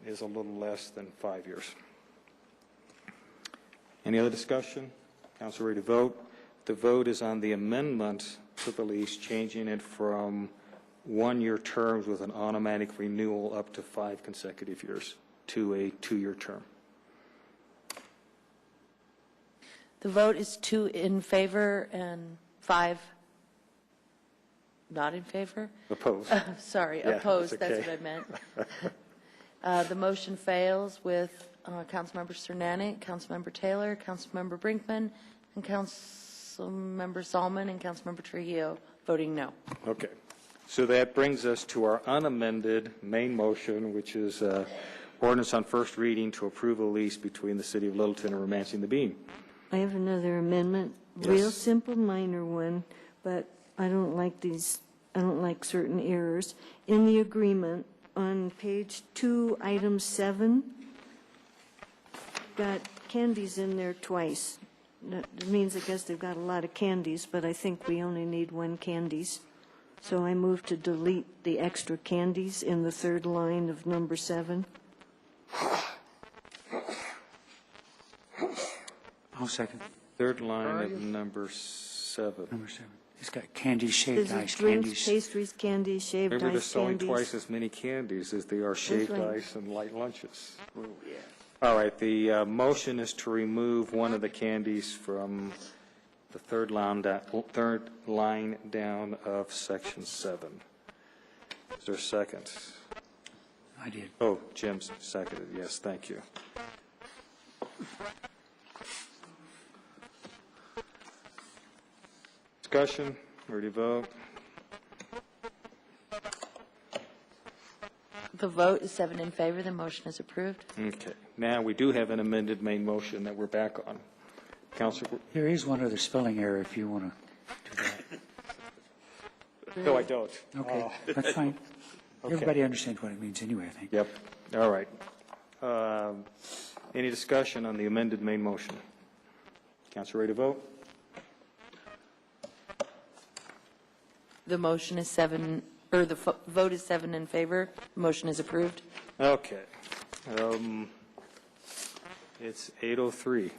is a little less than 5 years. Any other discussion? Council ready to vote? The vote is on the amendment to the lease, changing it from 1 year terms with an automatic renewal up to 5 consecutive years to a 2-year term. the vote is 2 in favor and 5 not in favor? Opposed. Sorry, Yeah, opposed, that's that's okay. what I meant. The motion fails with Councilmember Cernanek, Councilmember Taylor, Councilmember Brinkman, and Councilmember Salmon and Councilmember Trujillo voting no. Okay. So that brings us to our unamended main motion, which is ordinance on first reading to approve a lease between the City of Littleton and Romancing the Bean. I have another amendment, Yes. real simple, minor one, but I don't like certain errors. In the agreement, on page 2, item 7, got candies in there twice. That means, I guess, they've got a lot of candies, but I think we only need one candies. So I move to delete the extra candies in the third line of number 7. I'll second. Third line of number 7. Number 7. It's got candies, shaved Is it ice drinks, candies. pastries, candies, shaved Maybe they're ice selling candies? twice as many candies as they are shaved right. ice and light lunches. All right, the motion is to remove one of the candies from the third line down of section 7. Is there a second? I did. Oh, Jim seconded, yes, thank you. Discussion, ready to vote? The vote is 7 in favor. The motion is approved. Okay, now we do have an amended main motion that we're back on. Councilor, There is one other spelling error if you want to do that. no, I don't. Okay, that's fine. Everybody understands what it means anyway, I think. Yep, all right. Any discussion on the amended main motion? Councilor, ready to vote? The motion is 7, or the vote is 7 in favor. The motion is approved. Okay. It's 8:03.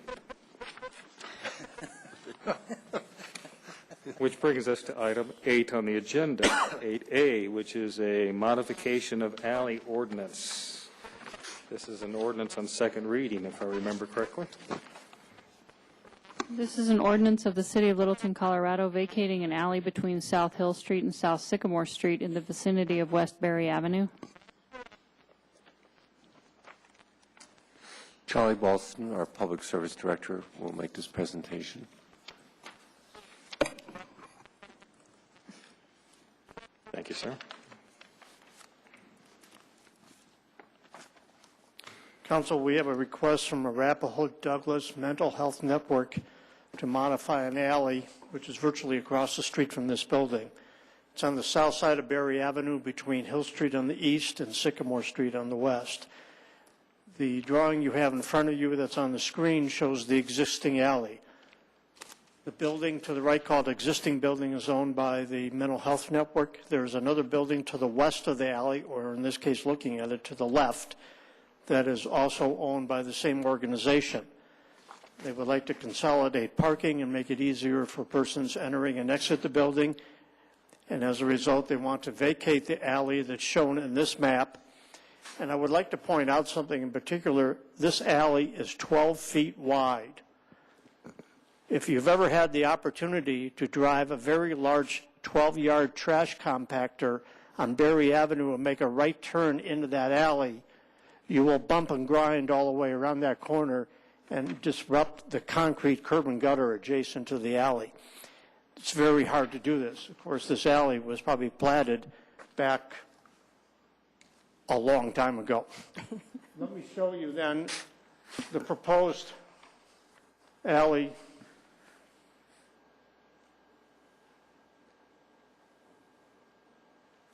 Which brings us to item 8 on the agenda, 8A, which is a modification of alley ordinance. This is an ordinance on second reading, if I remember correctly. This is an ordinance of the City of Littleton, Colorado, vacating an alley between South Hill Street and South Sycamore Street in the vicinity of West Berry Avenue. Charlie Balston, our Public Service Director, will make this presentation. Thank you, sir. Council, we have a request from Arapahoe Douglas Mental Health Network to modify an alley, which is virtually across the street from this building. It's on the south side of Berry Avenue between Hill Street on the east and Sycamore Street on the west. The drawing you have in front of you that's on the screen shows the existing alley. The building to the right, called existing building, is owned by the Mental Health Network. There's another building to the west of the alley, or in this case, looking at it, to the left, that is also owned by the same organization. They would like to consolidate parking and make it easier for persons entering and exit the building. And as a result, they want to vacate the alley that's shown in this map. And I would like to point out something in particular. This alley is 12 feet wide. If you've ever had the opportunity to drive a very large 12-yard trash compactor on Berry Avenue and make a right turn into that alley, you will bump and grind all the way around that corner and disrupt the concrete curb and gutter adjacent to the alley. It's very hard to do this. Of course, this alley was probably platted back a long time ago. Let me show you then the proposed alley.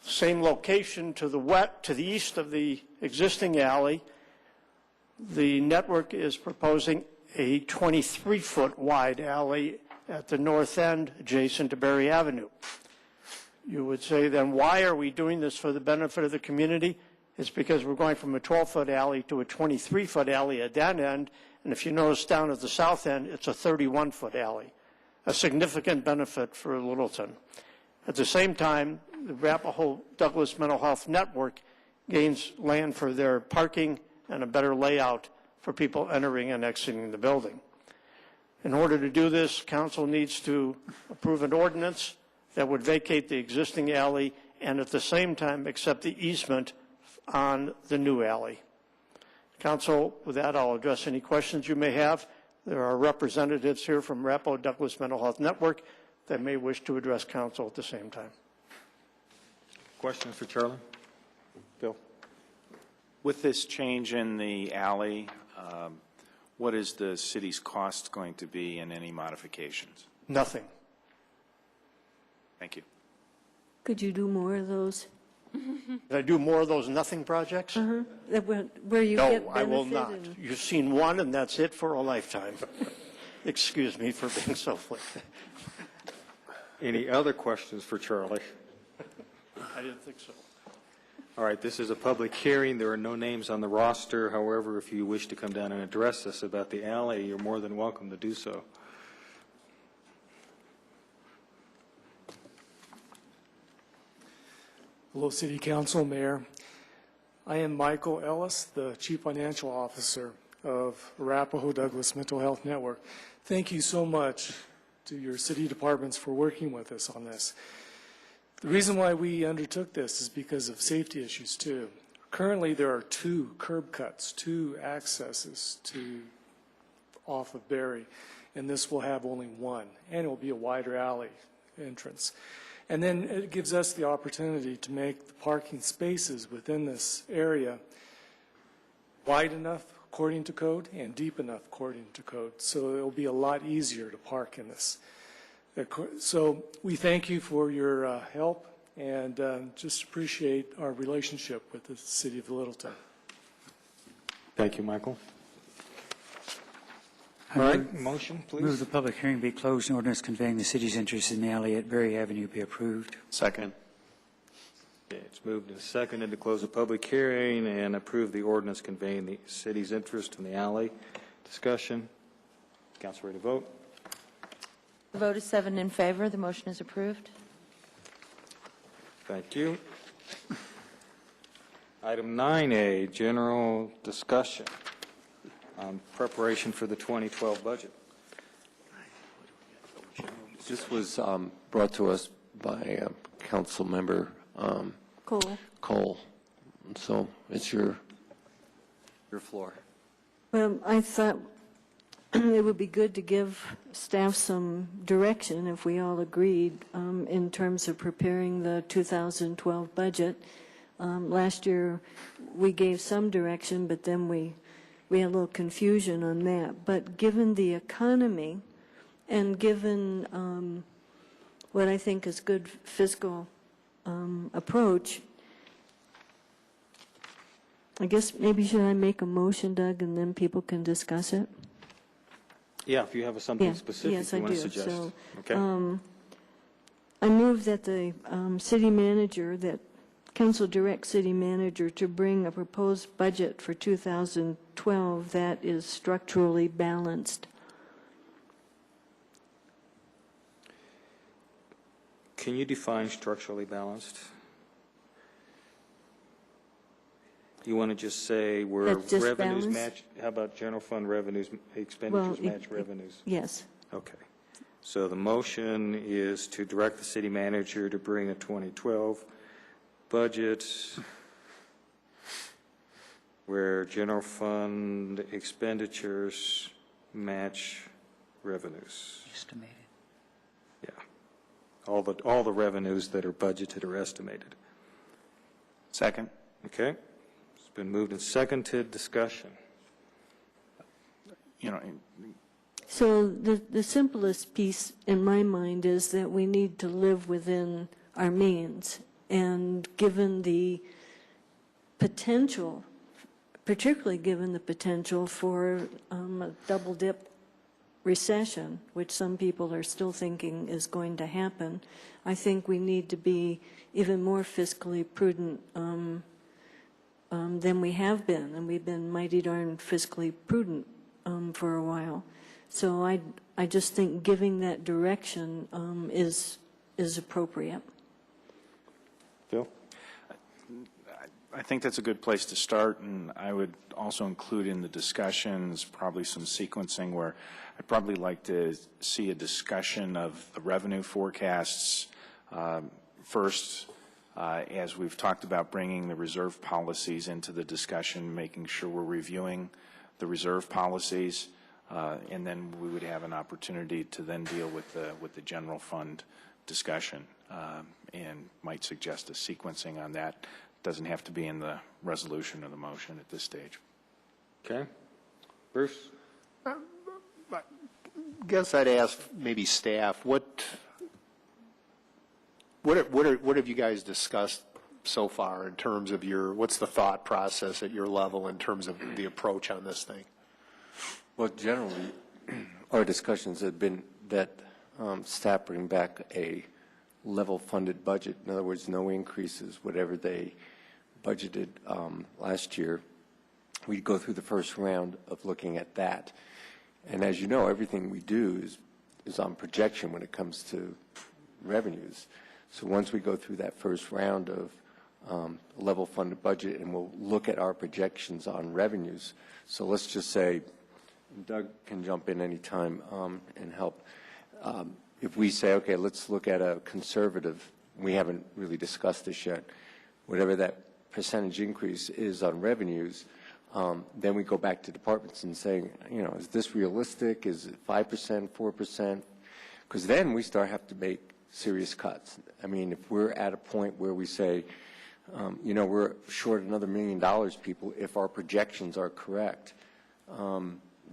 Same location to the east of the existing alley. The network is proposing a 23-foot wide alley at the north end adjacent to Berry Avenue. You would say, then why are we doing this for the benefit of the community? It's because we're going from a 12-foot alley to a 23-foot alley at that end, and if you notice down at the south end, it's a 31-foot alley, a significant benefit for Littleton. At the same time, the Arapahoe Douglas Mental Health Network gains land for their parking and a better layout for people entering and exiting the building. In order to do this, council needs to approve an ordinance that would vacate the existing alley and at the same time accept the easement on the new alley. Council, with that, I'll address any questions you may have. There are representatives here from Arapahoe Douglas Mental Health Network that may wish to address council at the same time. Questions for Charlie? Bill? With this change in the alley, what is the city's cost going to be and any modifications? Nothing. Thank you. Could you do more of those? Did I do more of those nothing projects? Where you No, get I will benefit not. and- You've seen one, and that's it for a lifetime. Excuse me for being so flick. Any other questions for Charlie? I didn't think so. All right, this is a public hearing. There are no names on the roster. However, if you wish to come down and address us about the alley, you're more than welcome to do so. Hello, City Council, Mayor. I am Michael Ellis, the Chief Financial Officer of Arapahoe Douglas Mental Health Network. Thank you so much to your city departments for working with us on this. The reason why we undertook this is because of safety issues, too. Currently, there are 2 curb cuts, 2 accesses off of Berry, and this will have only 1, and it will be a wider alley entrance. And then it gives us the opportunity to make the parking spaces within this area wide enough according to code and deep enough according to code. So it'll be a lot easier to park in this. So we thank you for your help and just appreciate our relationship with the City of Littleton. Thank you, Michael. All right, motion, please. Move the public hearing be closed and ordinance conveying the city's interest in the alley at Berry Avenue be approved. Second. Okay, it's moved and seconded to close the public hearing and approve the ordinance conveying the city's interest in the alley. Discussion. Council ready to vote? The vote is 7 in favor. The motion is approved. Thank you. Item 9A, general discussion on preparation for the 2012 budget. This was brought to us by Council Member Cole. So it's your floor. Well, I thought it would be good to give staff some direction, if we all agreed, in terms of preparing the 2012 budget. Last year, we gave some direction, but then we had a little confusion on that. But given the economy and given what I think is good fiscal approach, I guess maybe should I make a motion, Doug, and then people can discuss it? Yeah, if you have something specific yes, you I want to do. suggest. So, okay. I move that the city manager, that council direct city manager to bring a proposed budget for 2012 that is structurally balanced. Can you define structurally balanced? You want to just say where That's just revenues balanced? match? How about general fund revenues, expenditures match revenues? Yes. Okay. So the motion is to direct the city manager to bring a 2012 budget where general fund expenditures match revenues. Estimated. Yeah. All the revenues that are budgeted are estimated. Second. Okay. It's been moved and seconded. Discussion. You know, So the simplest piece in my mind is that we need to live within our means. And given the potential, particularly given the potential for a double dip recession, which some people are still thinking is going to happen, I think we need to be even more fiscally prudent than we have been. And we've been mighty darn fiscally prudent for a while. So I just think giving that direction is appropriate. Phil? I think that's a good place to start, and I would also include in the discussions probably some sequencing where I'd probably like to see a discussion of the revenue forecasts first, as we've talked about bringing the reserve policies into the discussion, making sure we're reviewing the reserve policies, and then we would have an opportunity to then deal with the general fund discussion, and might suggest a sequencing on that. Doesn't have to be in the resolution or the motion at this stage. Okay. Bruce? I guess I'd ask maybe staff, what have you guys discussed so far in terms of what's the thought process at your level in terms of the approach on this thing? Well, generally, our discussions have been that staff bring back a level-funded budget. In other words, no increases, whatever they budgeted last year. We go through the first round of looking at that. And as you know, everything we do is on projection when it comes to revenues. So once we go through that first round of level-funded budget, and we'll look at our projections on revenues. So let's just say, Doug can jump in anytime and help. If we say, okay, let's look at a conservative, we haven't really discussed this yet, whatever that percentage increase is on revenues, then we go back to departments and saying, is this realistic? Is it 5%, 4%? Because then we have to make serious cuts. I mean, if we're at a point where we say, we're short another $1 million, people, if our projections are correct,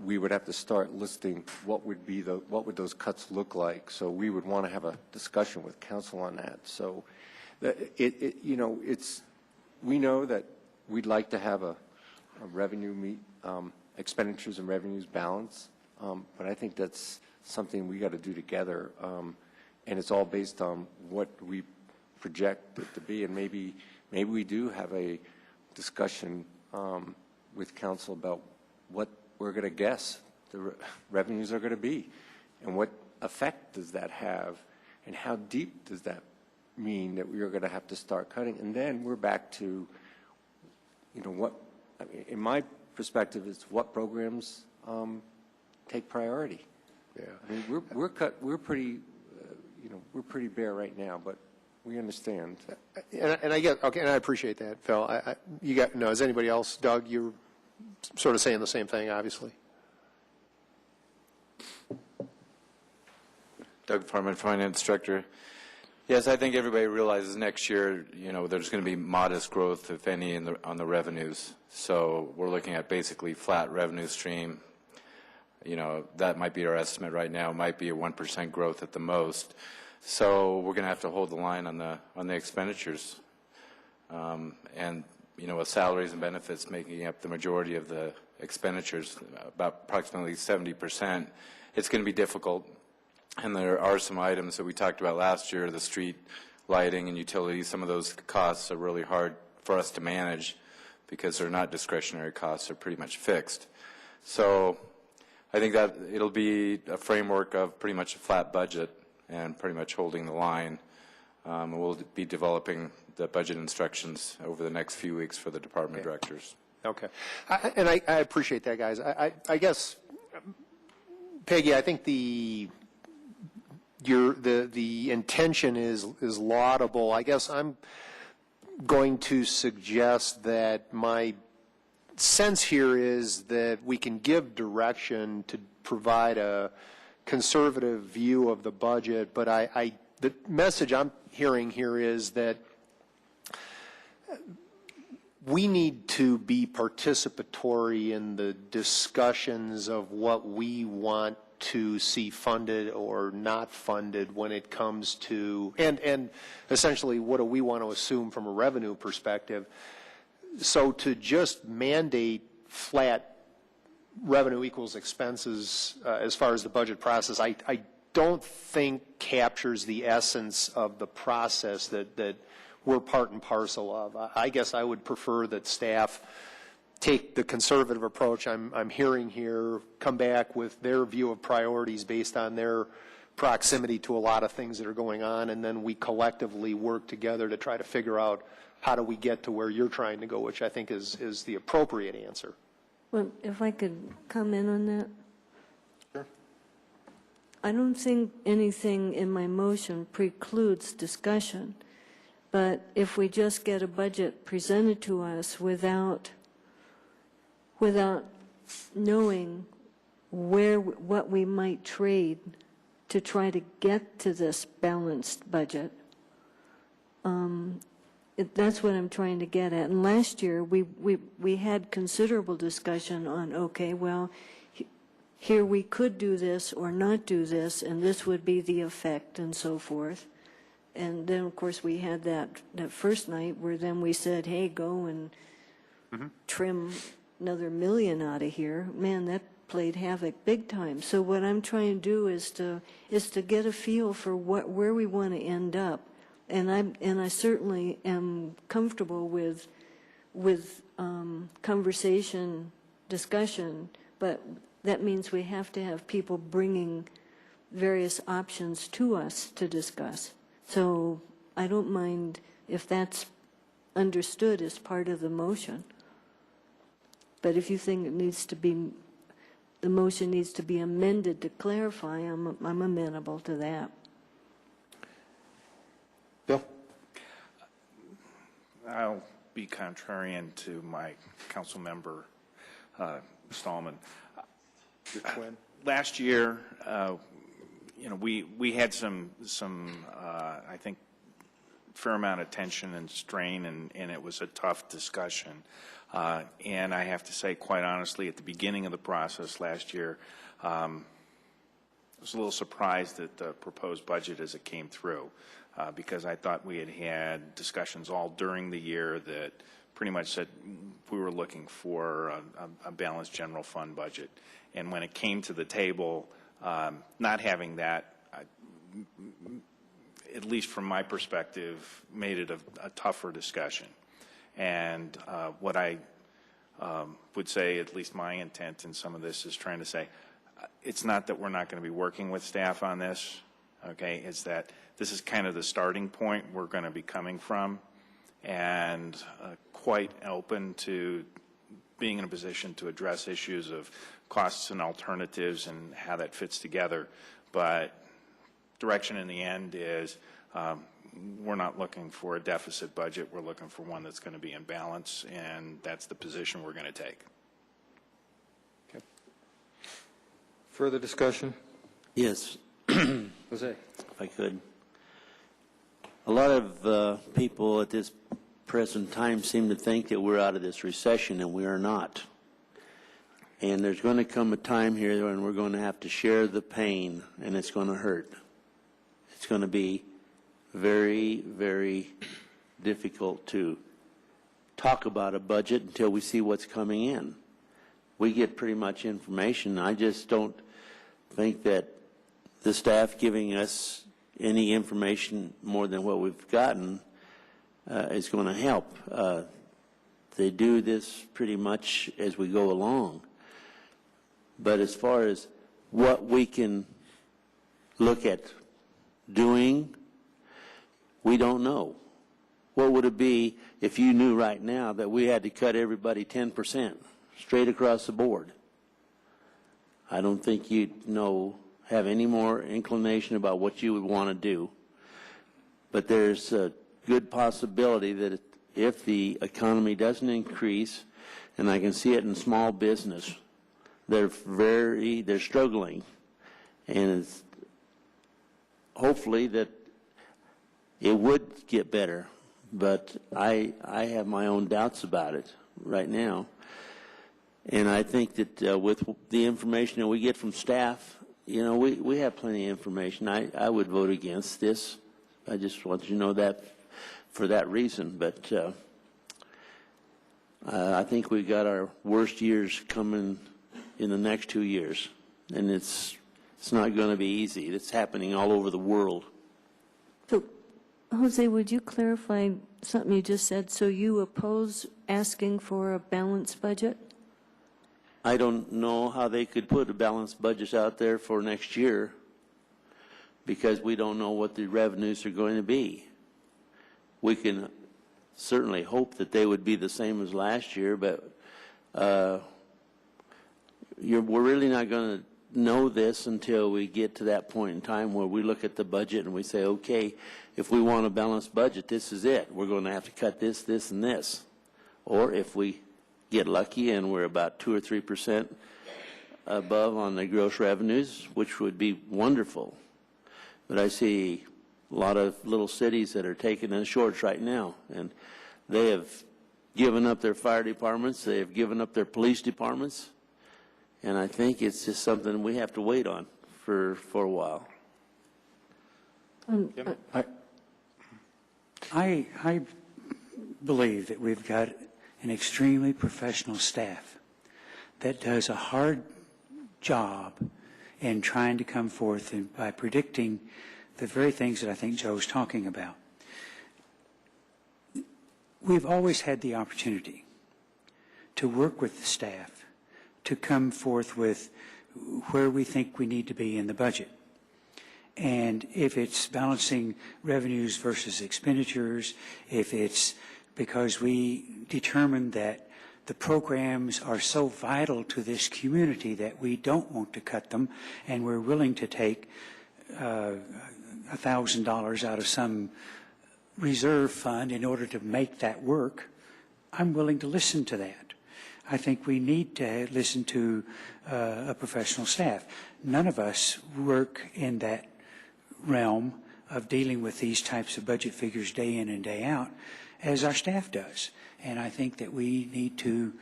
we would have to start listing what would those cuts look like. So we would want to have a discussion with council on that. So, we know that we'd like to have a revenue expenditures and revenues balance, but I think that's something we got to do together, and it's all based on what we project it to be, and maybe we do have a discussion with council about what we're going to guess the revenues are going to be, and what effect does that have, and how deep does that mean that we are going to have to start cutting, and then we're back to, what, I mean, in my perspective, is what programs take priority. Yeah, I mean, we're pretty, we're pretty bare right now, but we understand. And I get, okay, and I appreciate that, Phil. Is anybody else, Doug, you're sort of saying the same thing, obviously. Doug Farman, Finance Director. Yes, I think everybody realizes next year, there's going to be modest growth, if any, on the revenues. So we're looking at basically flat revenue stream. That might be our estimate right now. It might be a 1% growth at the most. So we're going to have to hold the line on the expenditures. And with salaries and benefits making up the majority of the expenditures, about approximately 70%, it's going to be difficult. And there are some items that we talked about last year, the street lighting and utilities. Some of those costs are really hard for us to manage because they're not discretionary costs. They're pretty much fixed. So I think that it'll be a framework of pretty much a flat budget and pretty much holding the line. We'll be developing the budget instructions over the next few weeks for the department directors. Okay. I appreciate that, guys. I guess, Peggy, I think the intention is laudable. I guess I'm going to suggest that my sense here is that we can give direction to provide a conservative view of the budget, but the message I'm hearing here is that we need to be participatory in the discussions of what we want to see funded or not funded when it comes to, and essentially what do we want to assume from a revenue perspective. So to just mandate flat revenue equals expenses as far as the budget process, I don't think captures the essence of the process that we're part and parcel of. I guess I would prefer that staff take the conservative approach I'm hearing here, come back with their view of priorities based on their proximity to a lot of things that are going on, and then we collectively work together to try to figure out how do we get to where you're trying to go, which I think is the appropriate answer. Well, if I could comment on that. Sure. I don't think anything in my motion precludes discussion, but if we just get a budget presented to us without knowing what we might trade to try to get to this balanced budget, that's what I'm trying to get at. And last year we had considerable discussion on, okay, well, here we could do this or not do this, and this would be the effect and so forth. and then, of course, we had that first night where then we said, hey, go and trim another $1 million out of here. Man, that played havoc big time. So what I'm trying to do is to get a feel for where we want to end up. And I certainly am comfortable with conversation, discussion, but that means we have to have people bringing various options to us to discuss. So I don't mind if that's understood as part of the motion. But if you think it needs to be, the motion needs to be amended to clarify, I'm amenable to that. Bill? I'll be contrarian to my council member, Stallman. Your twin? Last year, we had some I think, fair amount of tension and strain, and it was a tough discussion. And I have to say, quite honestly, at the beginning of the process last year, I was a little surprised at the proposed budget as it came through, because I thought we had discussions all during the year that pretty much said we were looking for a balanced general fund budget. And when it came to the table, not having that, at least from my perspective, made it a tougher discussion. And what I would say, at least my intent in some of this, is trying to say, it's not that we're not going to be working with staff on this, okay? It's that this is kind of the starting point we're going to be coming from, and quite open to being in a position to address issues of costs and alternatives and how that fits together. But direction in the end is we're not looking for a deficit budget. We're looking for one that's going to be in balance, and that's the position we're going to take. Okay. Further discussion? Yes. Jose? If I could. A lot of people at this present time seem to think that we're out of this recession, and we are not. And there's going to come a time here when we're going to have to share the pain, and it's going to hurt. It's going to be very, very difficult to talk about a budget until we see what's coming in. We get pretty much information. I just don't think that the staff giving us any information more than what we've gotten is going to help. They do this pretty much as we go along. But as far as what we can look at doing, we don't know. What would it be if you knew right now that we had to cut everybody 10% straight across the board? I don't think you'd have any more inclination about what you would want to do. But there's a good possibility that if the economy doesn't increase, and I can see it in small business, they're struggling, and it's hopefully that it would get better, but I have my own doubts about it right now. And I think that with the information that we get from staff, we have plenty of information. I would vote against this. I just want you to know that for that reason. But I think we've got our worst years coming in the next 2 years, and it's not going to be easy. It's happening all over the world. So, Jose, would you clarify something you just said? So you oppose asking for a balanced budget? I don't know how they could put a balanced budget out there for next year because we don't know what the revenues are going to be. We can certainly hope that they would be the same as last year, but we're really not going to know this until we get to that point in time where we look at the budget and we say, okay, if we want a balanced budget, this is it. We're going to have to cut this, this, and this. Or if we get lucky and we're about 2 or 3% above on the gross revenues, which would be wonderful. But I see a lot of little cities that are taking in shorts right now, and they have given up their fire departments, they have given up their police departments, and I think it's just something we have to wait on for a while. I believe that we've got an extremely professional staff that does a hard job in trying to come forth by predicting the very things that I think Joe's talking about. We've always had the opportunity to work with the staff to come forth with where we think we need to be in the budget. And if it's balancing revenues versus expenditures, if it's because we determined that the programs are so vital to this community that we don't want to cut them, and we're willing to take $1,000 out of some reserve fund in order to make that work, I'm willing to listen to that. I think we need to listen to a professional staff. None of us work in that realm of dealing with these types of budget figures day in and day out as our staff does. And I think that we need to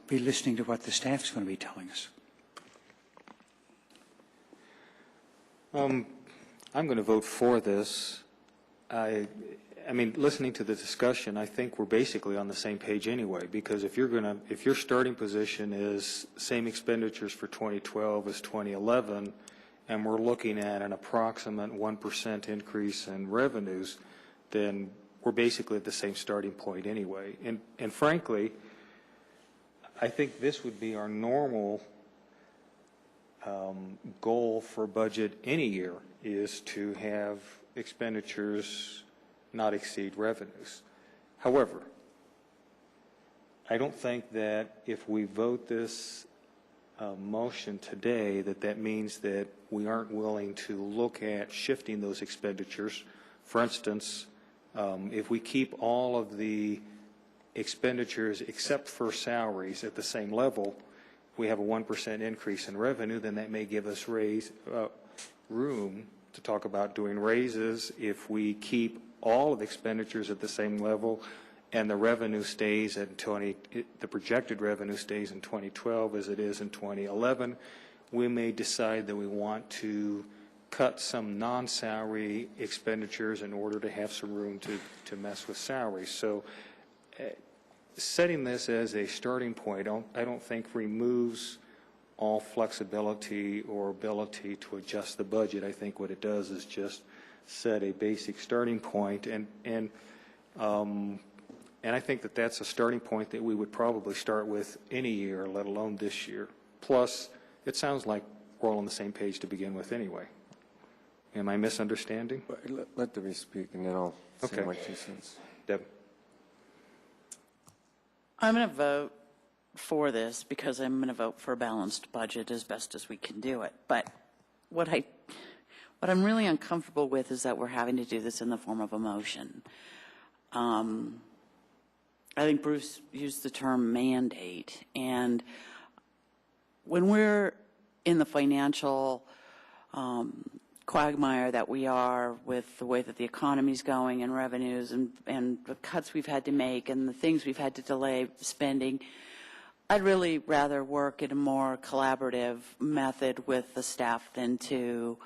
be listening to what the staff is going to be telling us. I'm going to vote for this. I mean, listening to the discussion, I think we're basically on the same page anyway, because if your starting position is same expenditures for 2012 as 2011, and we're looking at an approximate 1% increase in revenues, then we're basically at the same starting point anyway. And frankly, I think this would be our normal goal for budget any year, is to have expenditures not exceed revenues. However, I don't think that if we vote this motion today, that means that we aren't willing to look at shifting those expenditures. For instance, if we keep all of the expenditures except for salaries at the same level, we have a 1% increase in revenue, then that may give us room to talk about doing raises. If we keep all of the expenditures at the same level and the revenue stays at the projected revenue stays in 2012 as it is in 2011, we may decide that we want to cut some non-salary expenditures in order to have some room to mess with salaries. So setting this as a starting point, I don't think removes all flexibility or ability to adjust the budget. I think what it does is just set a basic starting point, and I think that that's a starting point that we would probably start with any year, let alone this year. Plus, it sounds like we're all on the same page to begin with anyway. Am I misunderstanding? Let Debbie speak, and then I'll say my 2 cents. Deb. I'm going to vote for this because I'm going to vote for a balanced budget as best as we can do it. But what I'm really uncomfortable with is that we're having to do this in the form of a motion. I think Bruce used the term mandate, and when we're in the financial quagmire that we are with the way that the economy's going and revenues and the cuts we've had to make and the things we've had to delay spending, I'd really rather work in a more collaborative method with the staff than to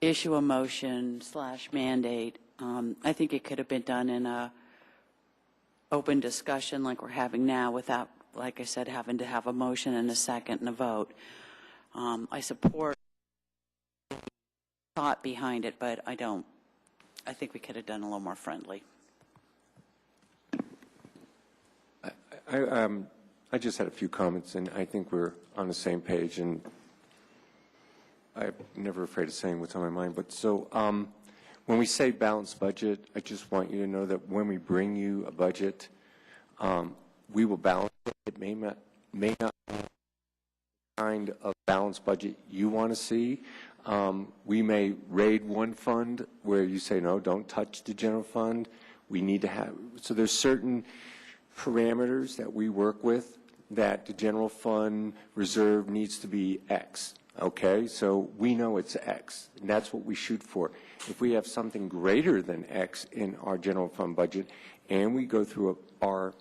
issue a motion / mandate. I think it could have been done in a open discussion like we're having now without, like I said, having to have a motion and a second and a vote. I support the thought behind it, but I think we could have done a little more friendly. I just had a few comments, and I think we're on the same page, and I'm never afraid of saying what's on my mind. But so when we say balanced budget, I just want you to know that when we bring you a budget, we will balance it. It may not be the kind of balanced budget you want to see. We may raid one fund where you say, no, don't touch the general fund. We need to have, so there's certain parameters that we work with that the general fund reserve needs to be X. Okay, so we know it's X, and that's what we shoot for. If we have something greater than X in our general fund budget, and we go through our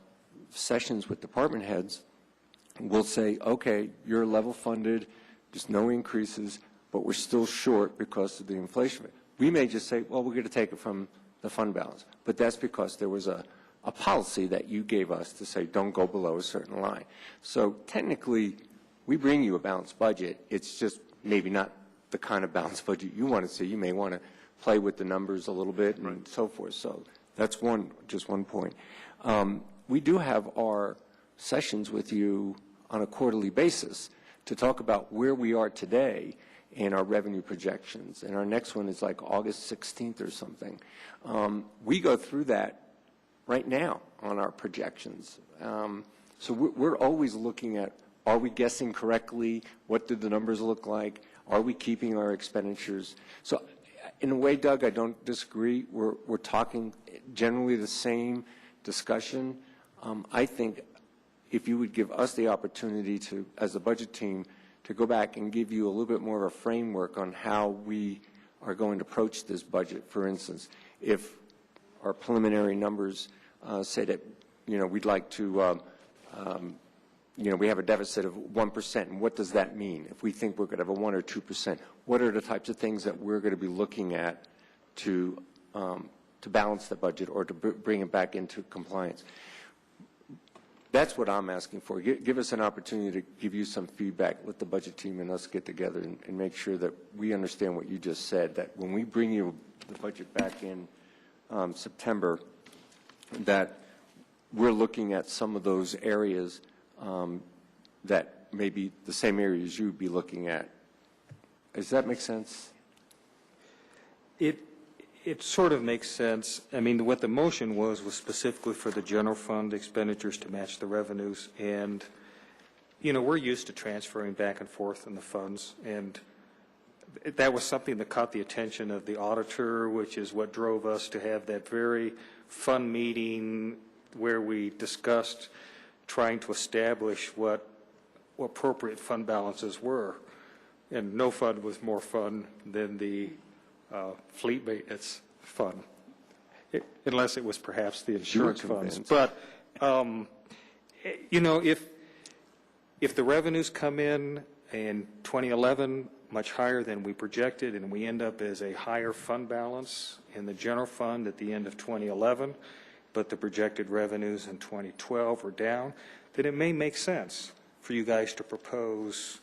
sessions with department heads, we'll say, okay, you're level funded, there's no increases, but we're still short because of the inflation. We may just say, well, we're going to take it from the fund balance. But that's because there was a policy that you gave us to say don't go below a certain line. So technically, we bring you a balanced budget. It's just maybe not the kind of balanced budget you want to see. You may want to play with the numbers a little bit and so forth. So that's just one point. We do have our sessions with you on a quarterly basis to talk about where we are today and our revenue projections. And our next one is like August 16th or something. We go through that right now on our projections. So we're always looking at, are we guessing correctly? What did the numbers look like? Are we keeping our expenditures? So in a way, Doug, I don't disagree. We're talking generally the same discussion. I think if you would give us the opportunity to, as a budget team, to go back and give you a little bit more of a framework on how we are going to approach this budget. For instance, if our preliminary numbers say that, we'd like to, we have a deficit of 1%, and what does that mean? If we think we're going to have a 1 or 2%, what are the types of things that we're going to be looking at to balance the budget or to bring it back into compliance? That's what I'm asking for. Give us an opportunity to give you some feedback. Let the budget team and us get together and make sure that we understand what you just said, that when we bring you the budget back in September, that we're looking at some of those areas that may be the same areas you'd be looking at. Does that make sense? It sort of makes sense. I mean, what the motion was specifically for the general fund expenditures to match the revenues. And, we're used to transferring back and forth in the funds. And that was something that caught the attention of the auditor, which is what drove us to have that very fun meeting where we discussed trying to establish what appropriate fund balances were. And no fund was more fun than the fleet maintenance fund, unless it was perhaps the insurance funds. But, if the revenues come in 2011 much higher than we projected and we end up as a higher fund balance in the general fund at the end of 2011, but the projected revenues in 2012 are down, then it may make sense for you guys to propose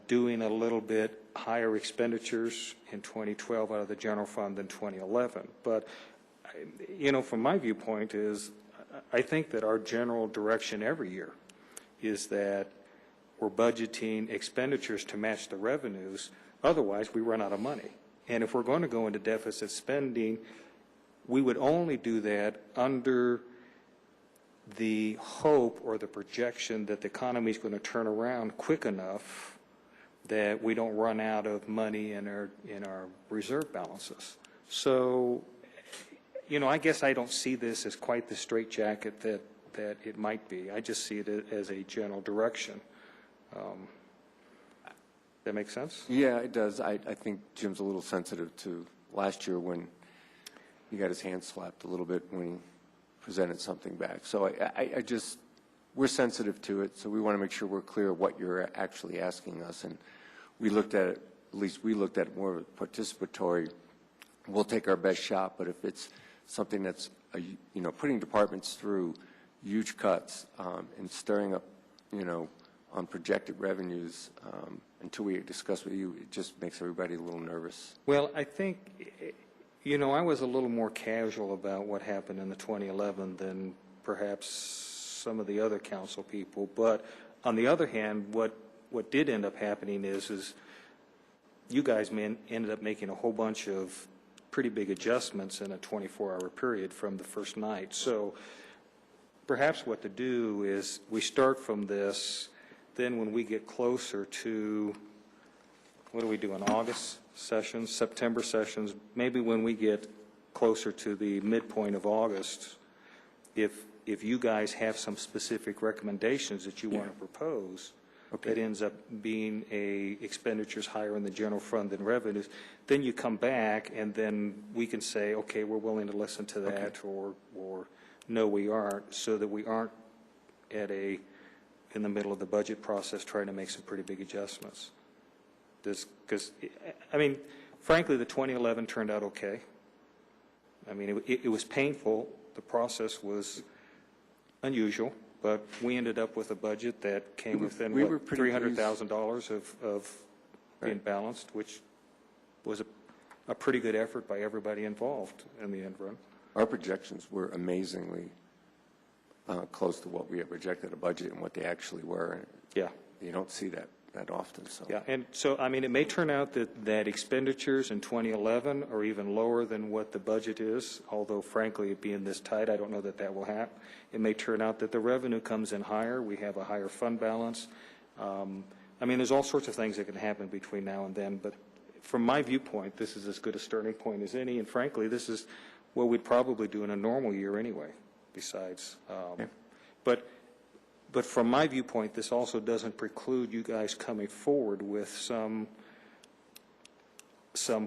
doing a little bit higher expenditures in 2012 out of the general fund than 2011. But, from my viewpoint is I think that our general direction every year is that we're budgeting expenditures to match the revenues. Otherwise, we run out of money. And if we're going to go into deficit spending, we would only do that under the hope or the projection that the economy is going to turn around quick enough that we don't run out of money in our reserve balances. So, I guess I don't see this as quite the straitjacket that it might be. I just see it as a general direction. That make sense? Yeah, it does. I think Jim's a little sensitive to last year when he got his hand slapped a little bit when he presented something back. So I just, we're sensitive to it, so we want to make sure we're clear what you're actually asking us. And we looked at it, at least we looked at it more participatory. We'll take our best shot, but if it's something that's, putting departments through huge cuts and stirring up, on projected revenues until we discuss with you, it just makes everybody a little nervous. Well, I think, I was a little more casual about what happened in the 2011 than perhaps some of the other council people. But on the other hand, what did end up happening is you guys ended up making a whole bunch of pretty big adjustments in a 24-hour period from the first night. So perhaps what to do is we start from this, then when we get closer to, what do we do in August sessions, September sessions, maybe when we get closer to the midpoint of August, if you guys have some specific recommendations that you want to propose, that ends up being expenditures higher in the general fund than revenues, then you come back and then we can say, okay, we're willing to listen to that, or no, we aren't, so that we aren't in the middle of the budget process trying to make some pretty big adjustments. Because, frankly, the 2011 turned out okay. I mean, it was painful. The process was unusual, but we ended up with a budget that came within, we what, were pretty $300,000 of being balanced, which was a pretty good effort by everybody involved in the end run. Our projections were amazingly close to what we had projected a budget and what they actually were. Yeah. You don't see that often, so. Yeah, and so, I mean, it may turn out that expenditures in 2011 are even lower than what the budget is, although frankly, it being this tight, I don't know that will happen. It may turn out that the revenue comes in higher, we have a higher fund balance. I mean, there's all sorts of things that can happen between now and then, but from my viewpoint, this is as good a starting point as any, and frankly, this is what we'd probably do in a normal year anyway, besides. But from my viewpoint, this also doesn't preclude you guys coming forward with some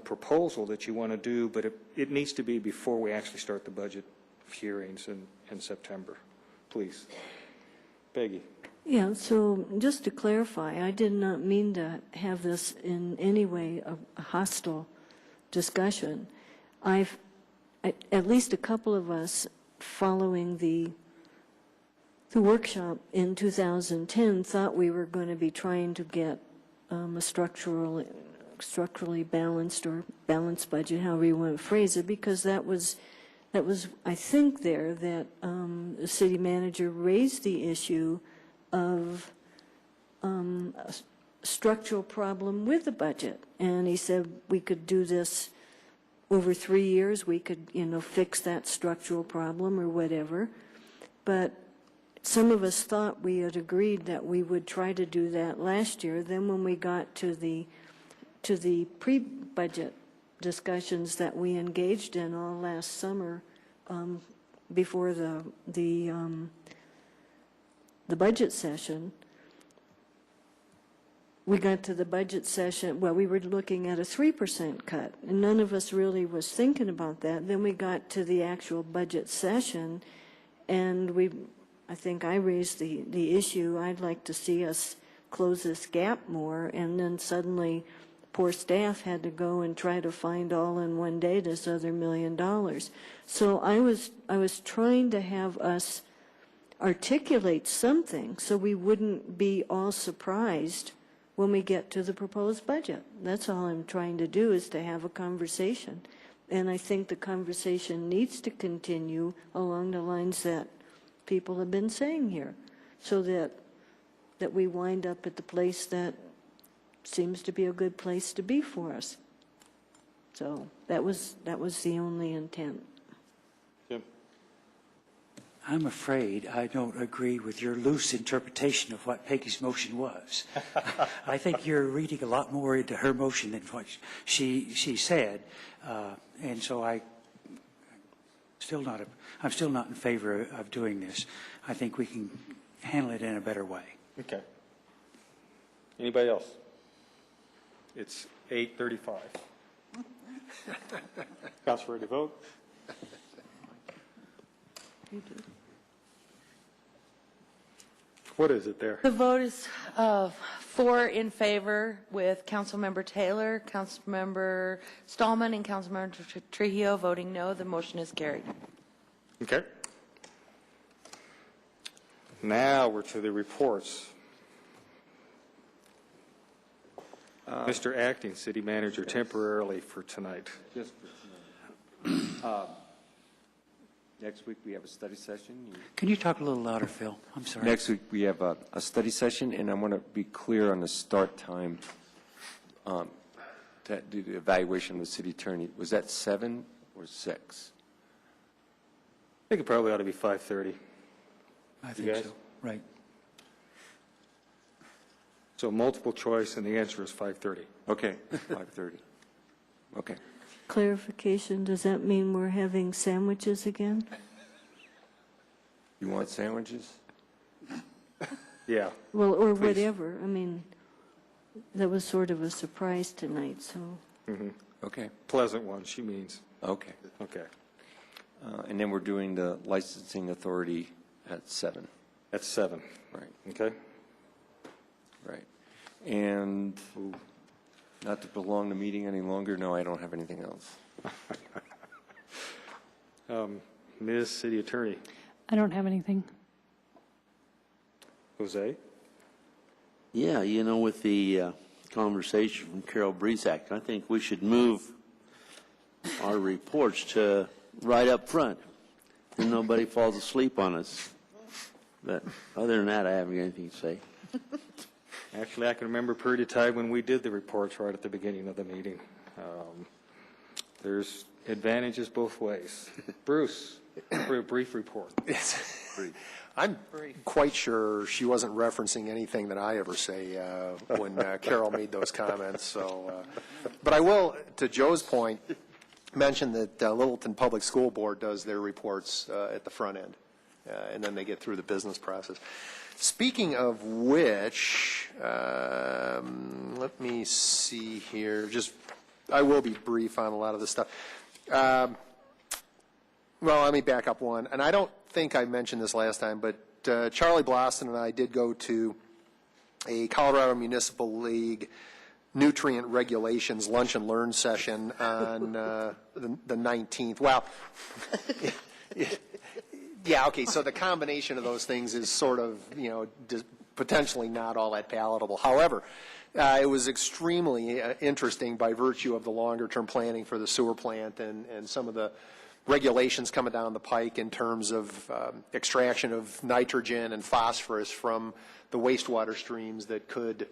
proposal that you want to do, but it needs to be before we actually start the budget hearings in September. Please. Peggy. Yeah, so just to clarify, I did not mean to have this in any way a hostile discussion. At least a couple of us following the workshop in 2010 thought we were going to be trying to get a structurally balanced or balanced budget, however you want to phrase it, because that was I think there that the city manager raised the issue of a structural problem with the budget, and he said we could do this over 3 years. We could, fix that structural problem or whatever, but some of us thought we had agreed that we would try to do that last year. Then when we got to the pre-budget discussions that we engaged in all last summer before the budget session, we got to the budget session, well, we were looking at a 3% cut, and none of us really was thinking about that. Then we got to the actual budget session, and I think I raised the issue, I'd like to see us close this gap more, and then suddenly poor staff had to go and try to find all in one day this other $1 million. So I was trying to have us articulate something so we wouldn't be all surprised when we get to the proposed budget. That's all I'm trying to do, is to have a conversation. And I think the conversation needs to continue along the lines that people have been saying here, so that we wind up at the place that seems to be a good place to be for us. So that was the only intent. Jim. I'm afraid I don't agree with your loose interpretation of what Peggy's motion was. I think you're reading a lot more into her motion than what she said, and so I'm still not in favor of doing this. I think we can handle it in a better way. Okay. Anybody else? It's 8:35. Council ready to vote? What is it there? The vote is 4 in favor with Councilmember Taylor, Councilmember Stallman, and Councilmember Trujillo voting no. The motion is carried. Okay. Now we're to the reports. Mr. Acting City Manager, temporarily for tonight. Just for tonight. Next week, we have a study session. Can you talk a little louder, Phil? I'm sorry. Next week, we have a study session, and I want to be clear on the start time to do the evaluation of the city attorney. Was that 7 or 6? I think it probably ought to be 5:30. I think so. Right. So multiple choice, and the answer is 5:30. Okay, 5:30. Okay. Clarification, does that mean we're having sandwiches again? You want sandwiches? Yeah. Well, or Please. whatever. I mean, that was sort of a surprise tonight, so. Mm-hmm. Okay. Pleasant one, she means. Okay. Okay. And then we're doing the licensing authority at 7. At 7. Right. Okay. Right. And not to prolong the meeting any longer, no, I don't have anything else. Ms. City Attorney. I don't have anything. Jose? Yeah, you know, with the conversation from Carol Breezak, I think we should move our reports to right up front, and nobody falls asleep on us. But other than that, I haven't got anything to say. Actually, I can remember a period of time when we did the reports right at the beginning of the meeting. There's advantages both ways. Bruce, for a brief report. I'm quite sure she wasn't referencing anything that I ever say when Carol made those comments. So, but I will, to Joe's point, mention that Littleton Public School Board does their reports at the front end, and then they get through the business process. Speaking of which, let me see here. I will be brief on a lot of this stuff. Well, let me back up one. And I don't think I mentioned this last time, but Charlie Bloston and I did go to a Colorado Municipal League nutrient regulations lunch and learn session on the 19th. Well, yeah, okay, so the combination of those things is sort of, potentially not all that palatable. However, it was extremely interesting by virtue of the longer-term planning for the sewer plant and some of the regulations coming down the pike in terms of extraction of nitrogen and phosphorus from the wastewater streams that could,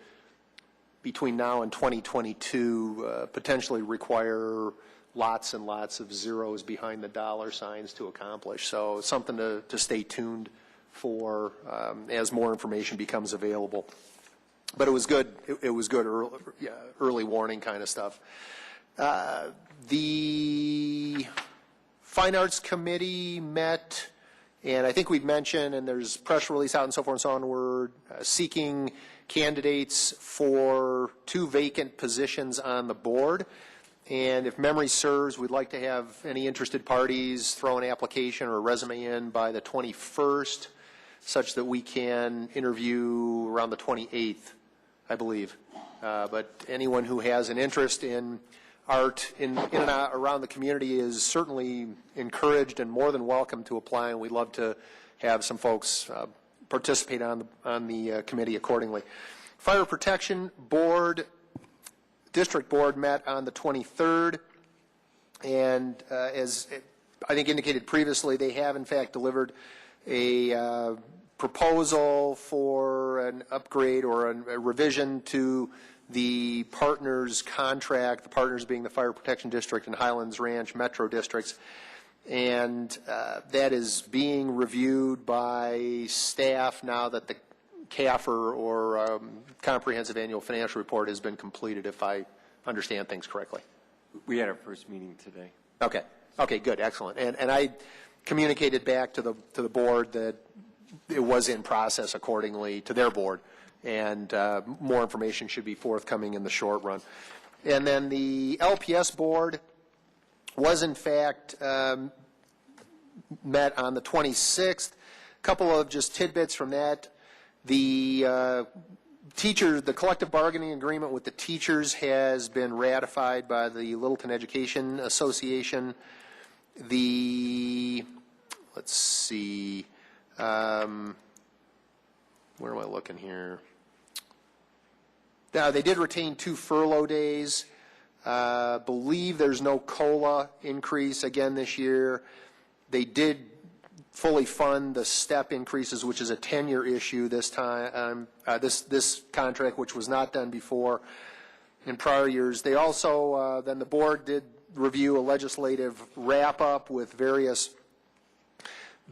between now and 2022, potentially require lots and lots of zeros behind the dollar signs to accomplish. So something to stay tuned for as more information becomes available. But it was good. It was good early warning kind of stuff. The Fine Arts Committee met, and I think we've mentioned, and there's press release out and so forth and so on, we're seeking candidates for 2 vacant positions on the board. And if memory serves, we'd like to have any interested parties throw an application or a resume in by the 21st, such that we can interview around the 28th, I believe. But anyone who has an interest in art in and around the community is certainly encouraged and more than welcome to apply, and we'd love to have some folks participate on the committee accordingly. Fire Protection Board, District Board met on the 23rd, and as I think indicated previously, they have in fact delivered a proposal for an upgrade or a revision to the partners' contract, the partners being the Fire Protection District and Highlands Ranch Metro Districts, and that is being reviewed by staff now that the CAFR or Comprehensive Annual Financial Report has been completed, if I understand things correctly. We had our first meeting today. Okay. Okay, good, excellent. And I communicated back to the board that it was in process accordingly to their board, and more information should be forthcoming in the short run. And then the LPS board was in fact met on the 26th. A couple of just tidbits from that. The the collective bargaining agreement with the teachers has been ratified by the Littleton Education Association. Let's see, where am I looking here? They did retain 2 furlough days. Believe there's no COLA increase again this year. They did fully fund the step increases, which is a 10-year issue this time, this contract, which was not done before in prior years. They also, then the board did review a legislative wrap-up with various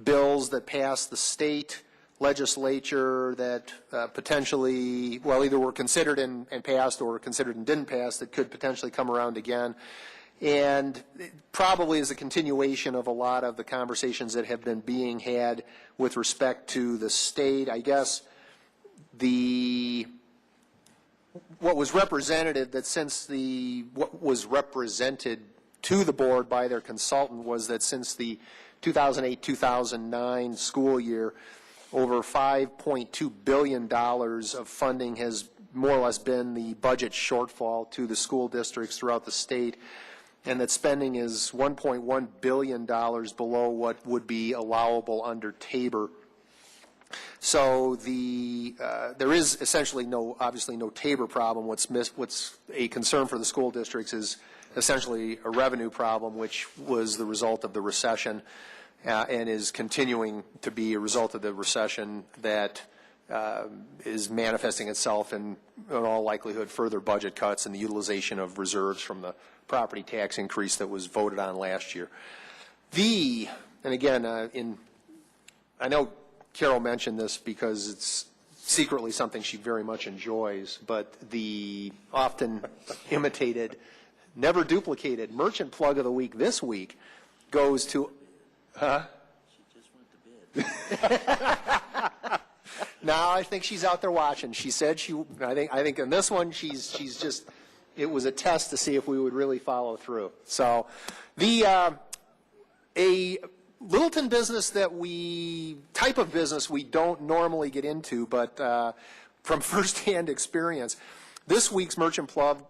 bills that passed the state legislature that potentially, well, either were considered and passed or considered and didn't pass that could potentially come around again. And it probably is a continuation of a lot of the conversations that have been being had with respect to the state. I guess what was represented to the board by their consultant was that since the 2008-2009 school year, over $5.2 billion of funding has more or less been the budget shortfall to the school districts throughout the state. and that spending is $1.1 billion below what would be allowable under Tabor. So there is essentially obviously no Tabor problem. What's a concern for the school districts is essentially a revenue problem, which was the result of the recession and is continuing to be a result of the recession that is manifesting itself in all likelihood further budget cuts and the utilization of reserves from the property tax increase that was voted on last year. And again, I know Carol mentioned this because it's secretly something she very much enjoys, but the often imitated, never duplicated merchant plug of the week this week goes to, She just went to bed. No, I think she's out there watching. She said I think in this one she's just, it was a test to see if we would really follow through. So a Littleton business type of business we don't normally get into, but from firsthand experience, this week's merchant plug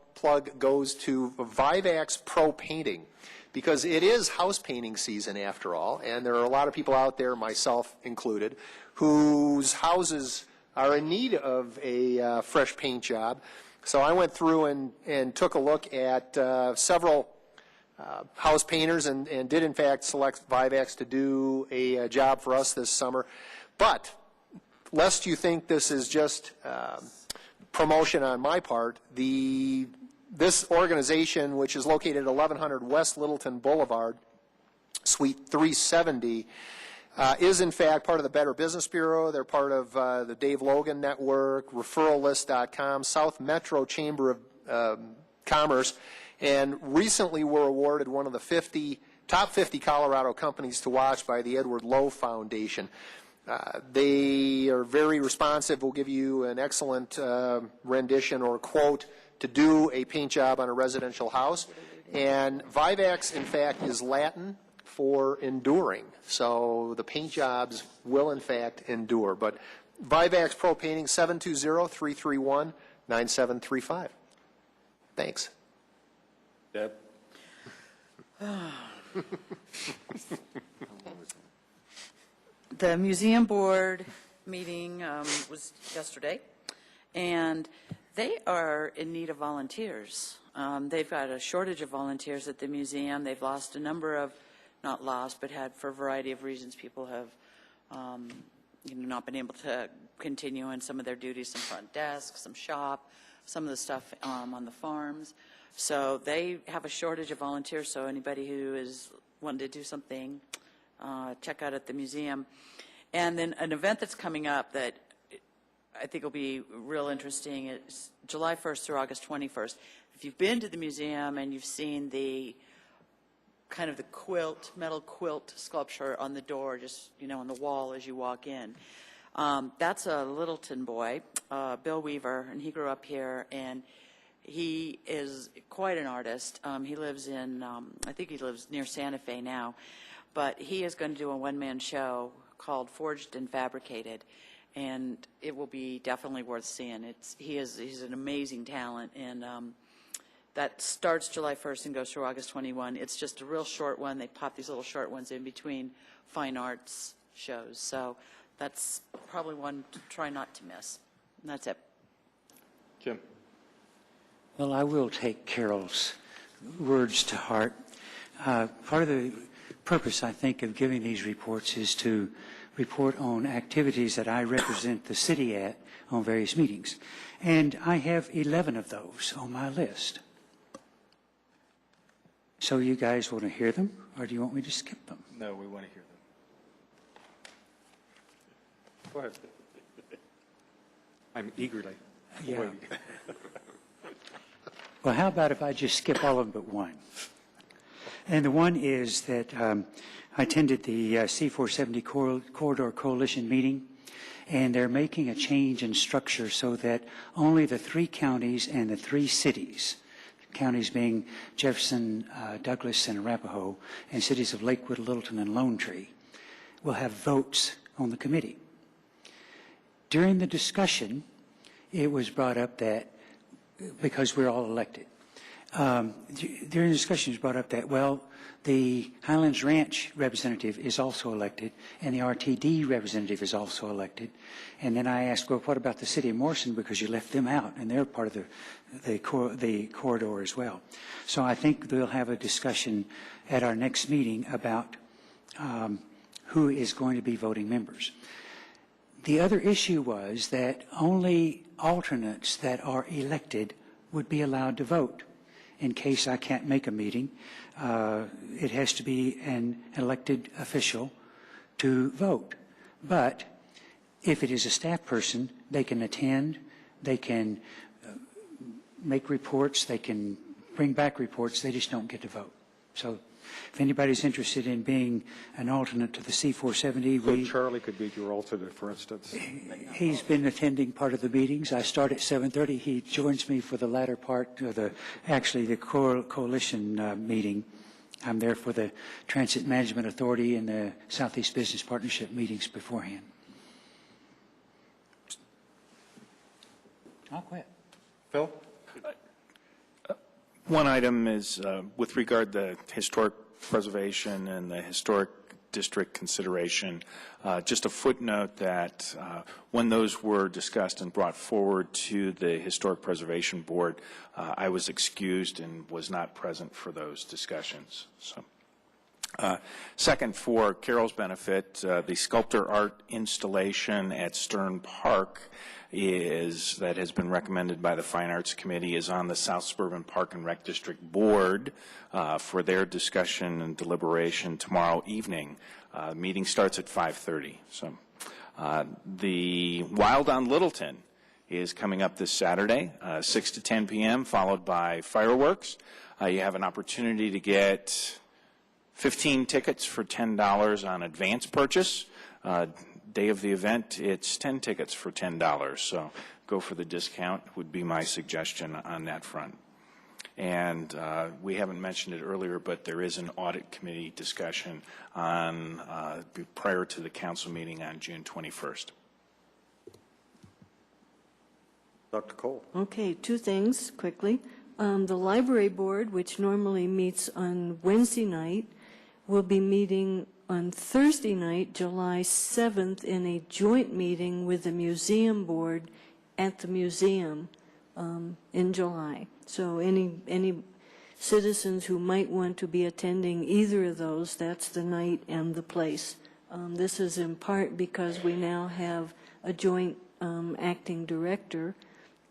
goes to Vivax Pro Painting, because it is house painting season after all, and there are a lot of people out there, myself included, whose houses are in need of a fresh paint job. So I went through and took a look at several house painters and did in fact select Vivax to do a job for us this summer. But lest you think this is just promotion on my part, this organization, which is located at 1100 West Littleton Boulevard, Suite 370, is in fact part of the Better Business Bureau. They're part of the Dave Logan Network, referrallist.com, South Metro Chamber of Commerce, and recently were awarded one of the top 50 Colorado companies to watch by the Edward Lowe Foundation. They are very responsive, will give you an excellent rendition or quote to do a paint job on a residential house. And Vivax, in fact, is Latin for enduring. So the paint jobs will, in fact, endure. But Vivax Pro Painting, 720-331-9735. Thanks. Deb? The museum board meeting was yesterday, and they are in need of volunteers. They've got a shortage of volunteers at the museum. They've lost a number of, not lost, but had for a variety of reasons, people have not been able to continue in some of their duties, some front desk, some shop, some of the stuff on the farms. So they have a shortage of volunteers, so anybody who is wanting to do something, check out at the museum. And then an event that's coming up that I think will be real interesting is July 1st through August 21st. If you've been to the museum and you've seen the kind of the quilt, metal quilt sculpture on the door, just, on the wall as you walk in, that's a Littleton boy, Bill Weaver, and he grew up here, and he is quite an artist. He lives in, I think he lives near Santa Fe now, but he is going to do a one-man show called Forged and Fabricated, and it will be definitely worth seeing. He's an amazing talent, and that starts July 1st and goes through August 21. It's just a real short one. They pop these little short ones in between fine arts shows, so that's probably one to try not to miss. And that's it. Jim? Well, I will take Carol's words to heart. Part of the purpose, I think, of giving these reports is to report on activities that I represent the city at on various meetings. And I have 11 of those on my list. So you guys want to hear them, or do you want me to skip them? No, we want to hear them. Go ahead. I'm eagerly waiting. Well, how about if I just skip all of them but one? And the one is that I attended the C470 Corridor Coalition meeting, and they're making a change in structure so that only the 3 counties and the 3 cities, counties being Jefferson, Douglas, and Arapahoe, and cities of Lakewood, Littleton, and Lone Tree, will have votes on the committee. During the discussion, it was brought up that, because we're all elected, During the discussions brought up that, well, the Highlands Ranch representative is also elected, and the RTD representative is also elected. And then I asked, well, what about the city of Morrison, because you left them out, and they're part of the corridor as well. So I think we'll have a discussion at our next meeting about who is going to be voting members. The other issue was that only alternates that are elected would be allowed to vote. In case I can't make a meeting, it has to be an elected official to vote. But if it is a staff person, they can attend, they can make reports, they can bring back reports, they just don't get to vote. So if anybody's interested in being an alternate to the C-470, So Charlie could be your alternate, for instance. he's been attending part of the meetings. I start at 7:30. He joins me for the latter part, the coalition meeting. I'm there for the Transit Management Authority and the Southeast Business Partnership meetings beforehand. I'll quit. Phil? One item is with regard to historic preservation and the historic district consideration, just a footnote that when those were discussed and brought forward to the Historic Preservation Board, I was excused and was not present for those discussions. So, second, for Carol's benefit, the sculptor art installation at Stern Park that has been recommended by the Fine Arts Committee is on the South Suburban Park and Rec District Board for their discussion and deliberation tomorrow evening. Meeting starts at 5:30. So the Wild on Littleton is coming up this Saturday, 6 to 10 p.m., followed by fireworks. You have an opportunity to get 15 tickets for $10 on advance purchase. Day of the event, it's 10 tickets for $10. So go for the discount would be my suggestion on that front. And we haven't mentioned it earlier, but there is an audit committee discussion on prior to the council meeting on June 21st. Dr. Cole. Okay, two things quickly. The library board, which normally meets on Wednesday night, will be meeting on Thursday night, July 7th, in a joint meeting with the museum board at the museum in July. So any citizens who might want to be attending either of those, that's the night and the place. This is in part because we now have a joint acting director,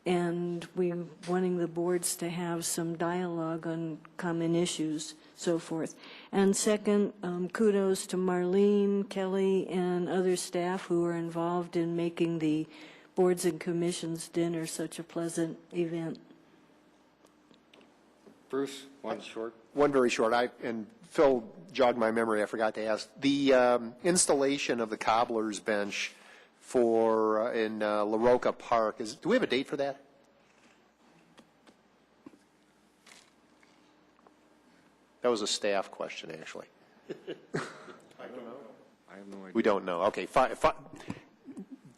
and we're wanting the boards to have some dialogue on common issues, so forth. And second, kudos to Marlene, Kelly, and other staff who are involved in making the boards and commissions dinner such a pleasant event. Bruce, one short. One very short. And Phil jogged my memory. I forgot to ask. The installation of the cobbler's bench in La Roca Park, do we have a date for that? That was a staff question, actually. I don't know. I have no idea. We don't know. Okay.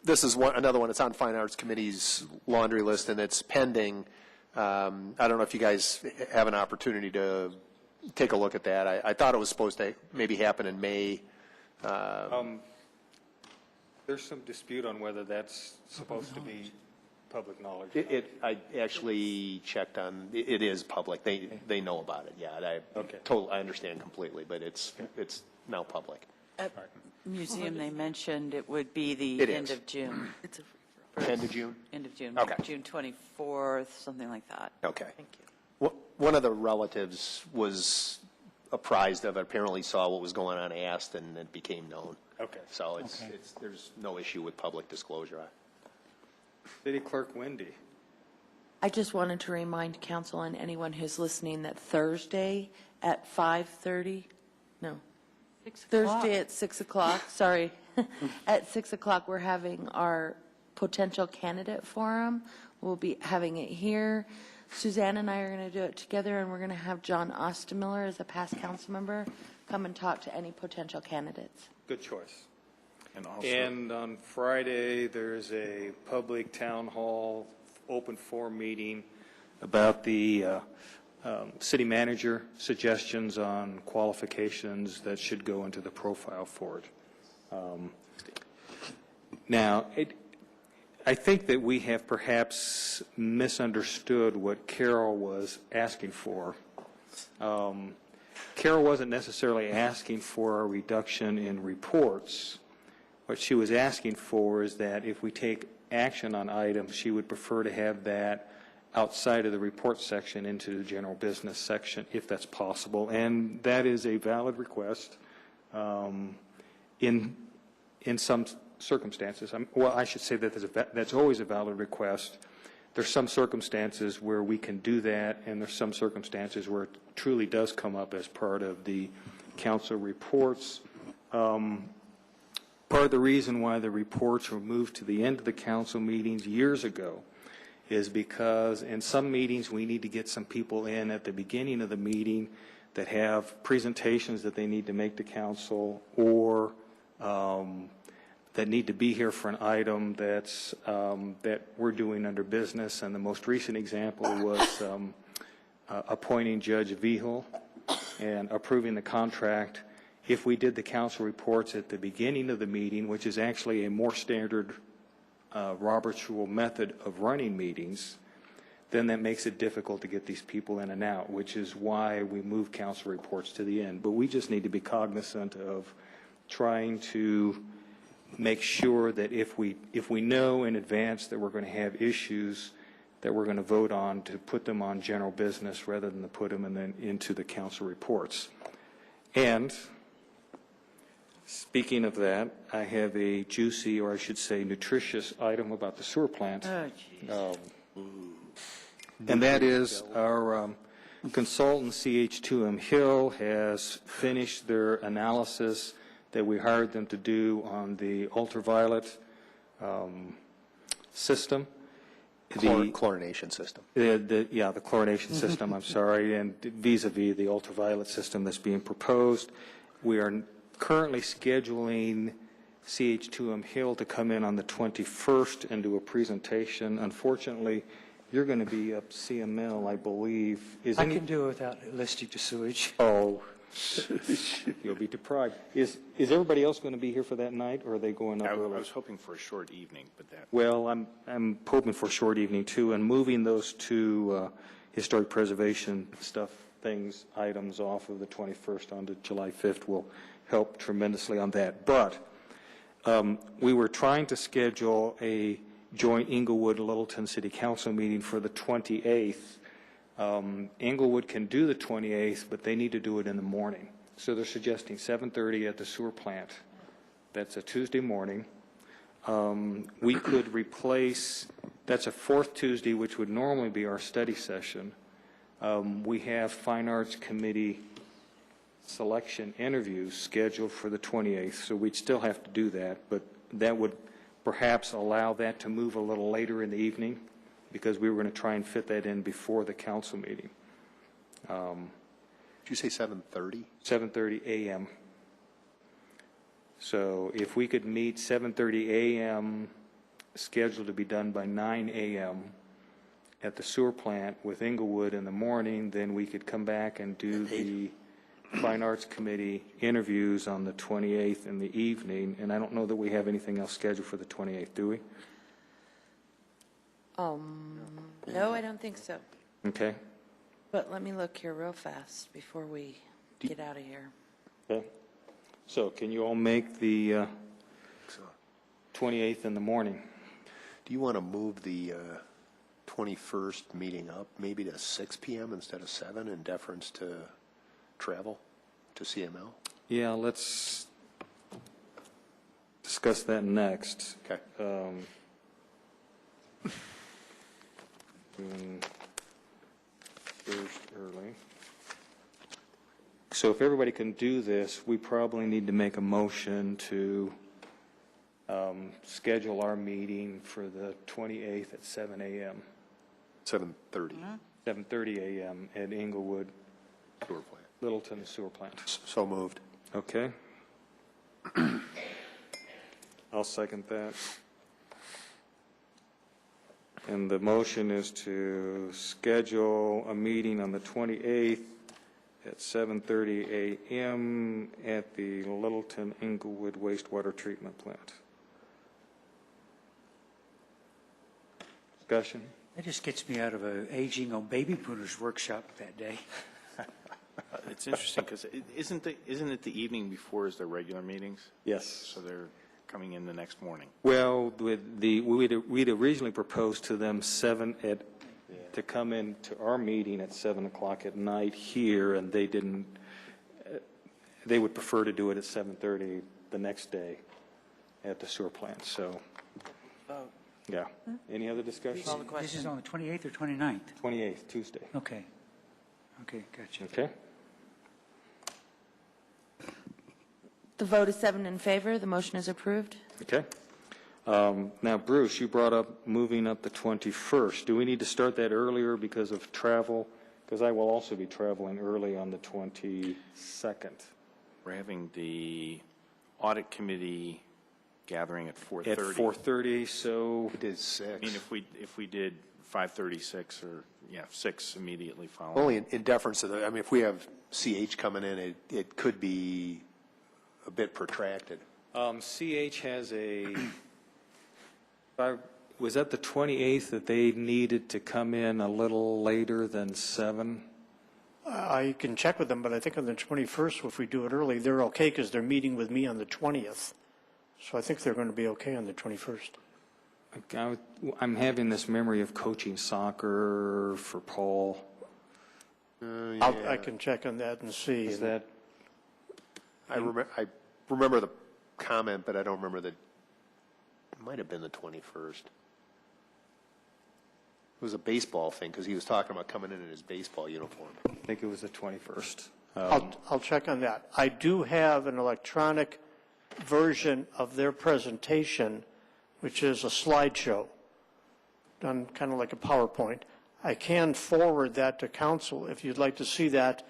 This is another one. It's on Fine Arts Committee's laundry list, and it's pending. I don't know if you guys have an opportunity to take a look at that. I thought it was supposed to maybe happen in May. There's some dispute on whether that's supposed to be public knowledge. I actually checked on. It is public. They know about it. Yeah. I understand completely, but it's now public. At museum, they mentioned it would be the end of June. End of June? End of June. Okay. June 24th, something like that. Okay. Thank you. One of the relatives was apprised of it, apparently saw what was going on, asked, and it became known. Okay. So there's no issue with public disclosure. City Clerk Wendy. I just wanted to remind council and anyone who's listening that Thursday at 5:30, no, Thursday at 6 o'clock, sorry, at 6 o'clock, we're having our potential candidate forum. We'll be having it here. Suzanne and I are going to do it together, and we're going to have John Ostemiller as a past council member come and talk to any potential candidates. Good choice. Also, And on Friday, there's a public town hall open forum meeting about the city manager suggestions on qualifications that should go into the profile for it. Now, I think that we have perhaps misunderstood what Carol was asking for. Carol wasn't necessarily asking for a reduction in reports. What she was asking for is that if we take action on items, she would prefer to have that outside of the report section into the general business section, if that's possible. And that is a valid request in some circumstances. Well, I should say that that's always a valid request. There's some circumstances where we can do that, and there's some circumstances where it truly does come up as part of the council reports. Part of the reason why the reports were moved to the end of the council meetings years ago is because in some meetings we need to get some people in at the beginning of the meeting that have presentations that they need to make to council, or that need to be here for an item that we're doing under business. And the most recent example was appointing Judge Vihel and approving the contract. If we did the council reports at the beginning of the meeting, which is actually a more standard Robert's Rule method of running meetings, then that makes it difficult to get these people in and out, which is why we move council reports to the end. But we just need to be cognizant of trying to make sure that if we know in advance that we're going to have issues that we're going to vote on, to put them on general business rather than to put them into the council reports. And speaking of that, I have a juicy, or I should say nutritious item about the sewer plant. And that is our consultant, CH2M Hill, has finished their analysis that we hired them to do on the ultraviolet system. Chlorination system. The chlorination system, I'm sorry, and vis-a-vis the ultraviolet system that's being proposed. We are currently scheduling CH2M Hill to come in on the 21st and do a presentation. Unfortunately, you're going to be up CML, I believe. I can do it without listening to sewage. Oh, you'll be deprived. Is everybody else going to be here for that night, or are they going up early? I was hoping for a short evening, but that. Well, I'm hoping for a short evening too, and moving those two historic preservation items off of the 21st onto July 5th will help tremendously on that. But we were trying to schedule a joint Englewood-Littleton City Council meeting for the 28th. Englewood can do the 28th, but they need to do it in the morning. So they're suggesting 7:30 at the sewer plant. That's a Tuesday morning. We could replace, that's a fourth Tuesday, which would normally be our study session. We have Fine Arts Committee selection interviews scheduled for the 28th, so we'd still have to do that, but that would perhaps allow that to move a little later in the evening, because we were going to try and fit that in before the council meeting. Did you say 7:30? 7:30 a.m. So if we could meet 7:30 a.m., scheduled to be done by 9 a.m. at the sewer plant with Englewood in the morning, then we could come back and do the Fine Arts Committee interviews on the 28th in the evening. And I don't know that we have anything else scheduled for the 28th, do we? No, I don't think so. Okay. But let me look here real fast before we get out of here. Okay. So can you all make the 28th in the morning? Do you want to move the 21st meeting up maybe to 6 p.m. instead of 7 in deference to travel to CML? Yeah, let's discuss that next. Okay. First early. So if everybody can do this, we probably need to make a motion to schedule our meeting for the 28th at 7 a.m. 7:30. 7:30 a.m. at Englewood, Sewer plant. Littleton Sewer Plant. So moved. Okay. I'll second that. And the motion is to schedule a meeting on the 28th at 7:30 a.m. at the Littleton Inglewood Wastewater Treatment Plant. Discussion? That just gets me out of a aging on baby boomers workshop that day. It's interesting because isn't it the evening before is their regular meetings? Yes. So they're coming in the next morning. Well, we'd originally proposed to them to come in to our meeting at 7 o'clock at night here, and they didn't. They would prefer to do it at 7:30 the next day at the sewer plant. So, yeah. Any other discussion? This is on the 28th or 29th? 28th, Tuesday. Okay. Okay, gotcha. Okay. The vote is 7 in favor. The motion is approved. Okay. Now, Bruce, you brought up moving up the 21st. Do we need to start that earlier because of travel? Because I will also be traveling early on the 22nd. We're having the audit committee gathering at 4:30. At 4:30, so We did 6. I mean, if we did 5:36 or 6 immediately following. Only in deference to the, I mean, if we have CH coming in, it could be a bit protracted. CH has was that the 28th that they needed to come in a little later than 7? I can check with them, but I think on the 21st, if we do it early, they're okay because they're meeting with me on the 20th. So I think they're going to be okay on the 21st. I'm having this memory of coaching soccer for Paul. I can check on that and see. Is that? I remember the comment, but I don't remember it might have been the 21st. It was a baseball thing because he was talking about coming in his baseball uniform. I think it was the 21st. I'll check on that. I do have an electronic version of their presentation, which is a slideshow, done kind of like a PowerPoint. I can forward that to council if you'd like to see that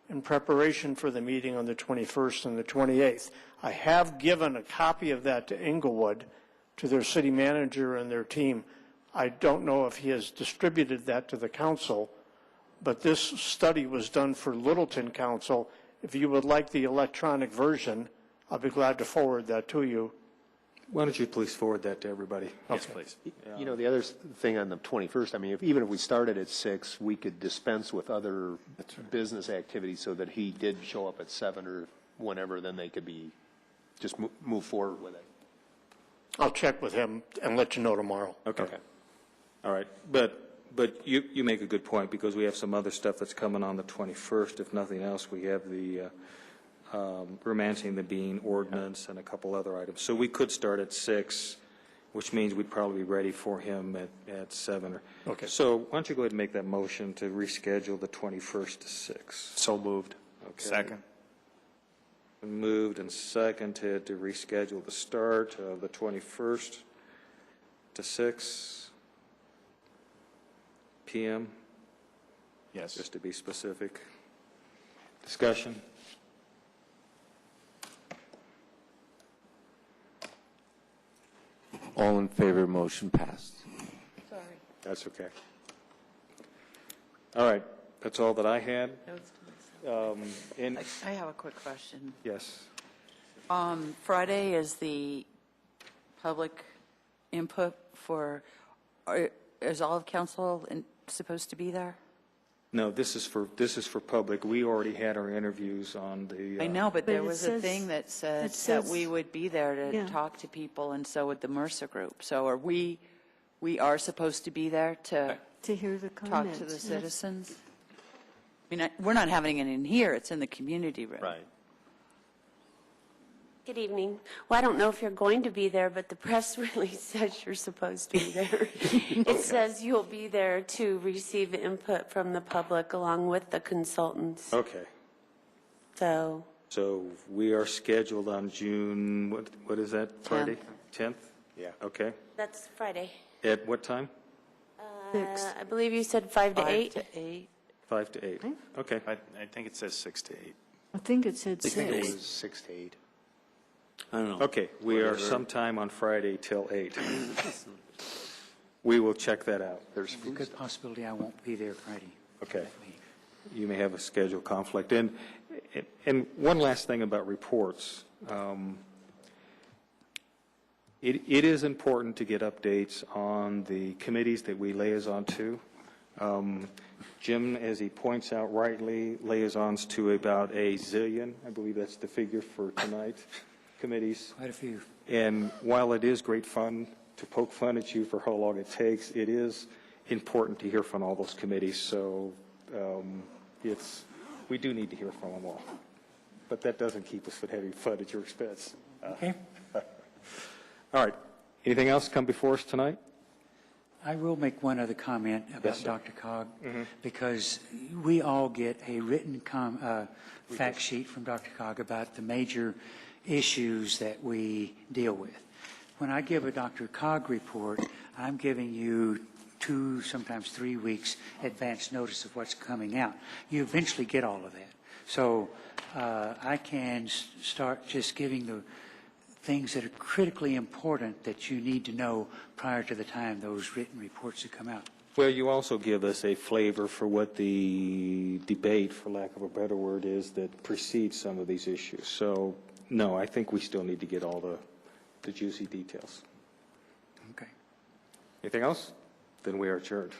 in preparation for the meeting on the 21st and the 28th. I have given a copy of that to Inglewood, to their city manager and their team. I don't know if he has distributed that to the council, but this study was done for Littleton Council. If you would like the electronic version, I'll be glad to forward that to you. Why don't you please forward that to everybody? Yes, please. You know, the other thing on the 21st, I mean, even if we started at 6, we could dispense with other business activities so that he did show up at 7 or whenever, then they could be, just move forward with it. I'll check with him and let you know tomorrow. Okay. All right. But you make a good point because we have some other stuff that's coming on the 21st. If nothing else, we have the romancing the bean ordinance and a couple other items. So we could start at 6, which means we'd probably be ready for him at 7. Okay. So why don't you go ahead and make that motion to reschedule the 21st to 6? So moved. Okay. Second. Moved and seconded to reschedule the start of the 21st to 6 p.m. Yes. Just to be specific. Discussion? All in favor, motion passed. Sorry. That's okay. All right, that's all that I had. And I have a quick question. yes, Friday is the public input for, is all of council supposed to be there? no, this is for public. We already had our interviews on the. I know, but there it was a says- thing that said it that says- we would be there to Yeah. talk to people, and so would the Mercer Group. So are we are supposed to be there to To hear the talk comments. to the yes. citizens? I mean, we're not having it in here, it's in the community room. Right. Good evening. Well, I don't know if you're going to be there, but the press release says you're supposed to be there. It says you'll be there to receive input from the public along with the consultants. Okay, So, so we are scheduled on June, what is that, Friday? 10th? Yeah. Okay. that's Friday. At what time? I believe you said 5 to 8. 5 to 8. 5 to 8. Okay. I think it says 6 to 8. I think it said I think it 6. was 6 to 8. I don't know. Okay, we are sometime on Friday till 8. We will check that out. There's a good possibility I won't be there Friday. Okay. You may have a schedule conflict. And one last thing about reports. It is important to get updates on the committees that we liaison to. Jim, as he points out rightly, liaisons to about a zillion, I believe that's the figure for tonight, committees. Quite a few. And while it is great fun to poke fun at you for how long it takes, it is important to hear from all those committees. So we do need to hear from them all. But that doesn't keep us from having fun at your expense. Okay. All right. Anything else come before us tonight? I will make one other comment about Yes, sir. Dr. Cog, because we all get a written fact sheet from Dr. Cog about the major issues that we deal with. When I give a Dr. Cog report, I'm giving you 2, sometimes 3 weeks advance notice of what's coming out. You eventually get all of that. So I can start just giving the things that are critically important that you need to know prior to the time those written reports have come out. Well, you also give us a flavor for what the debate, for lack of a better word, is that precedes some of these issues. So, no, I think we still need to get all the juicy details. Okay. Anything else? Then we are adjourned.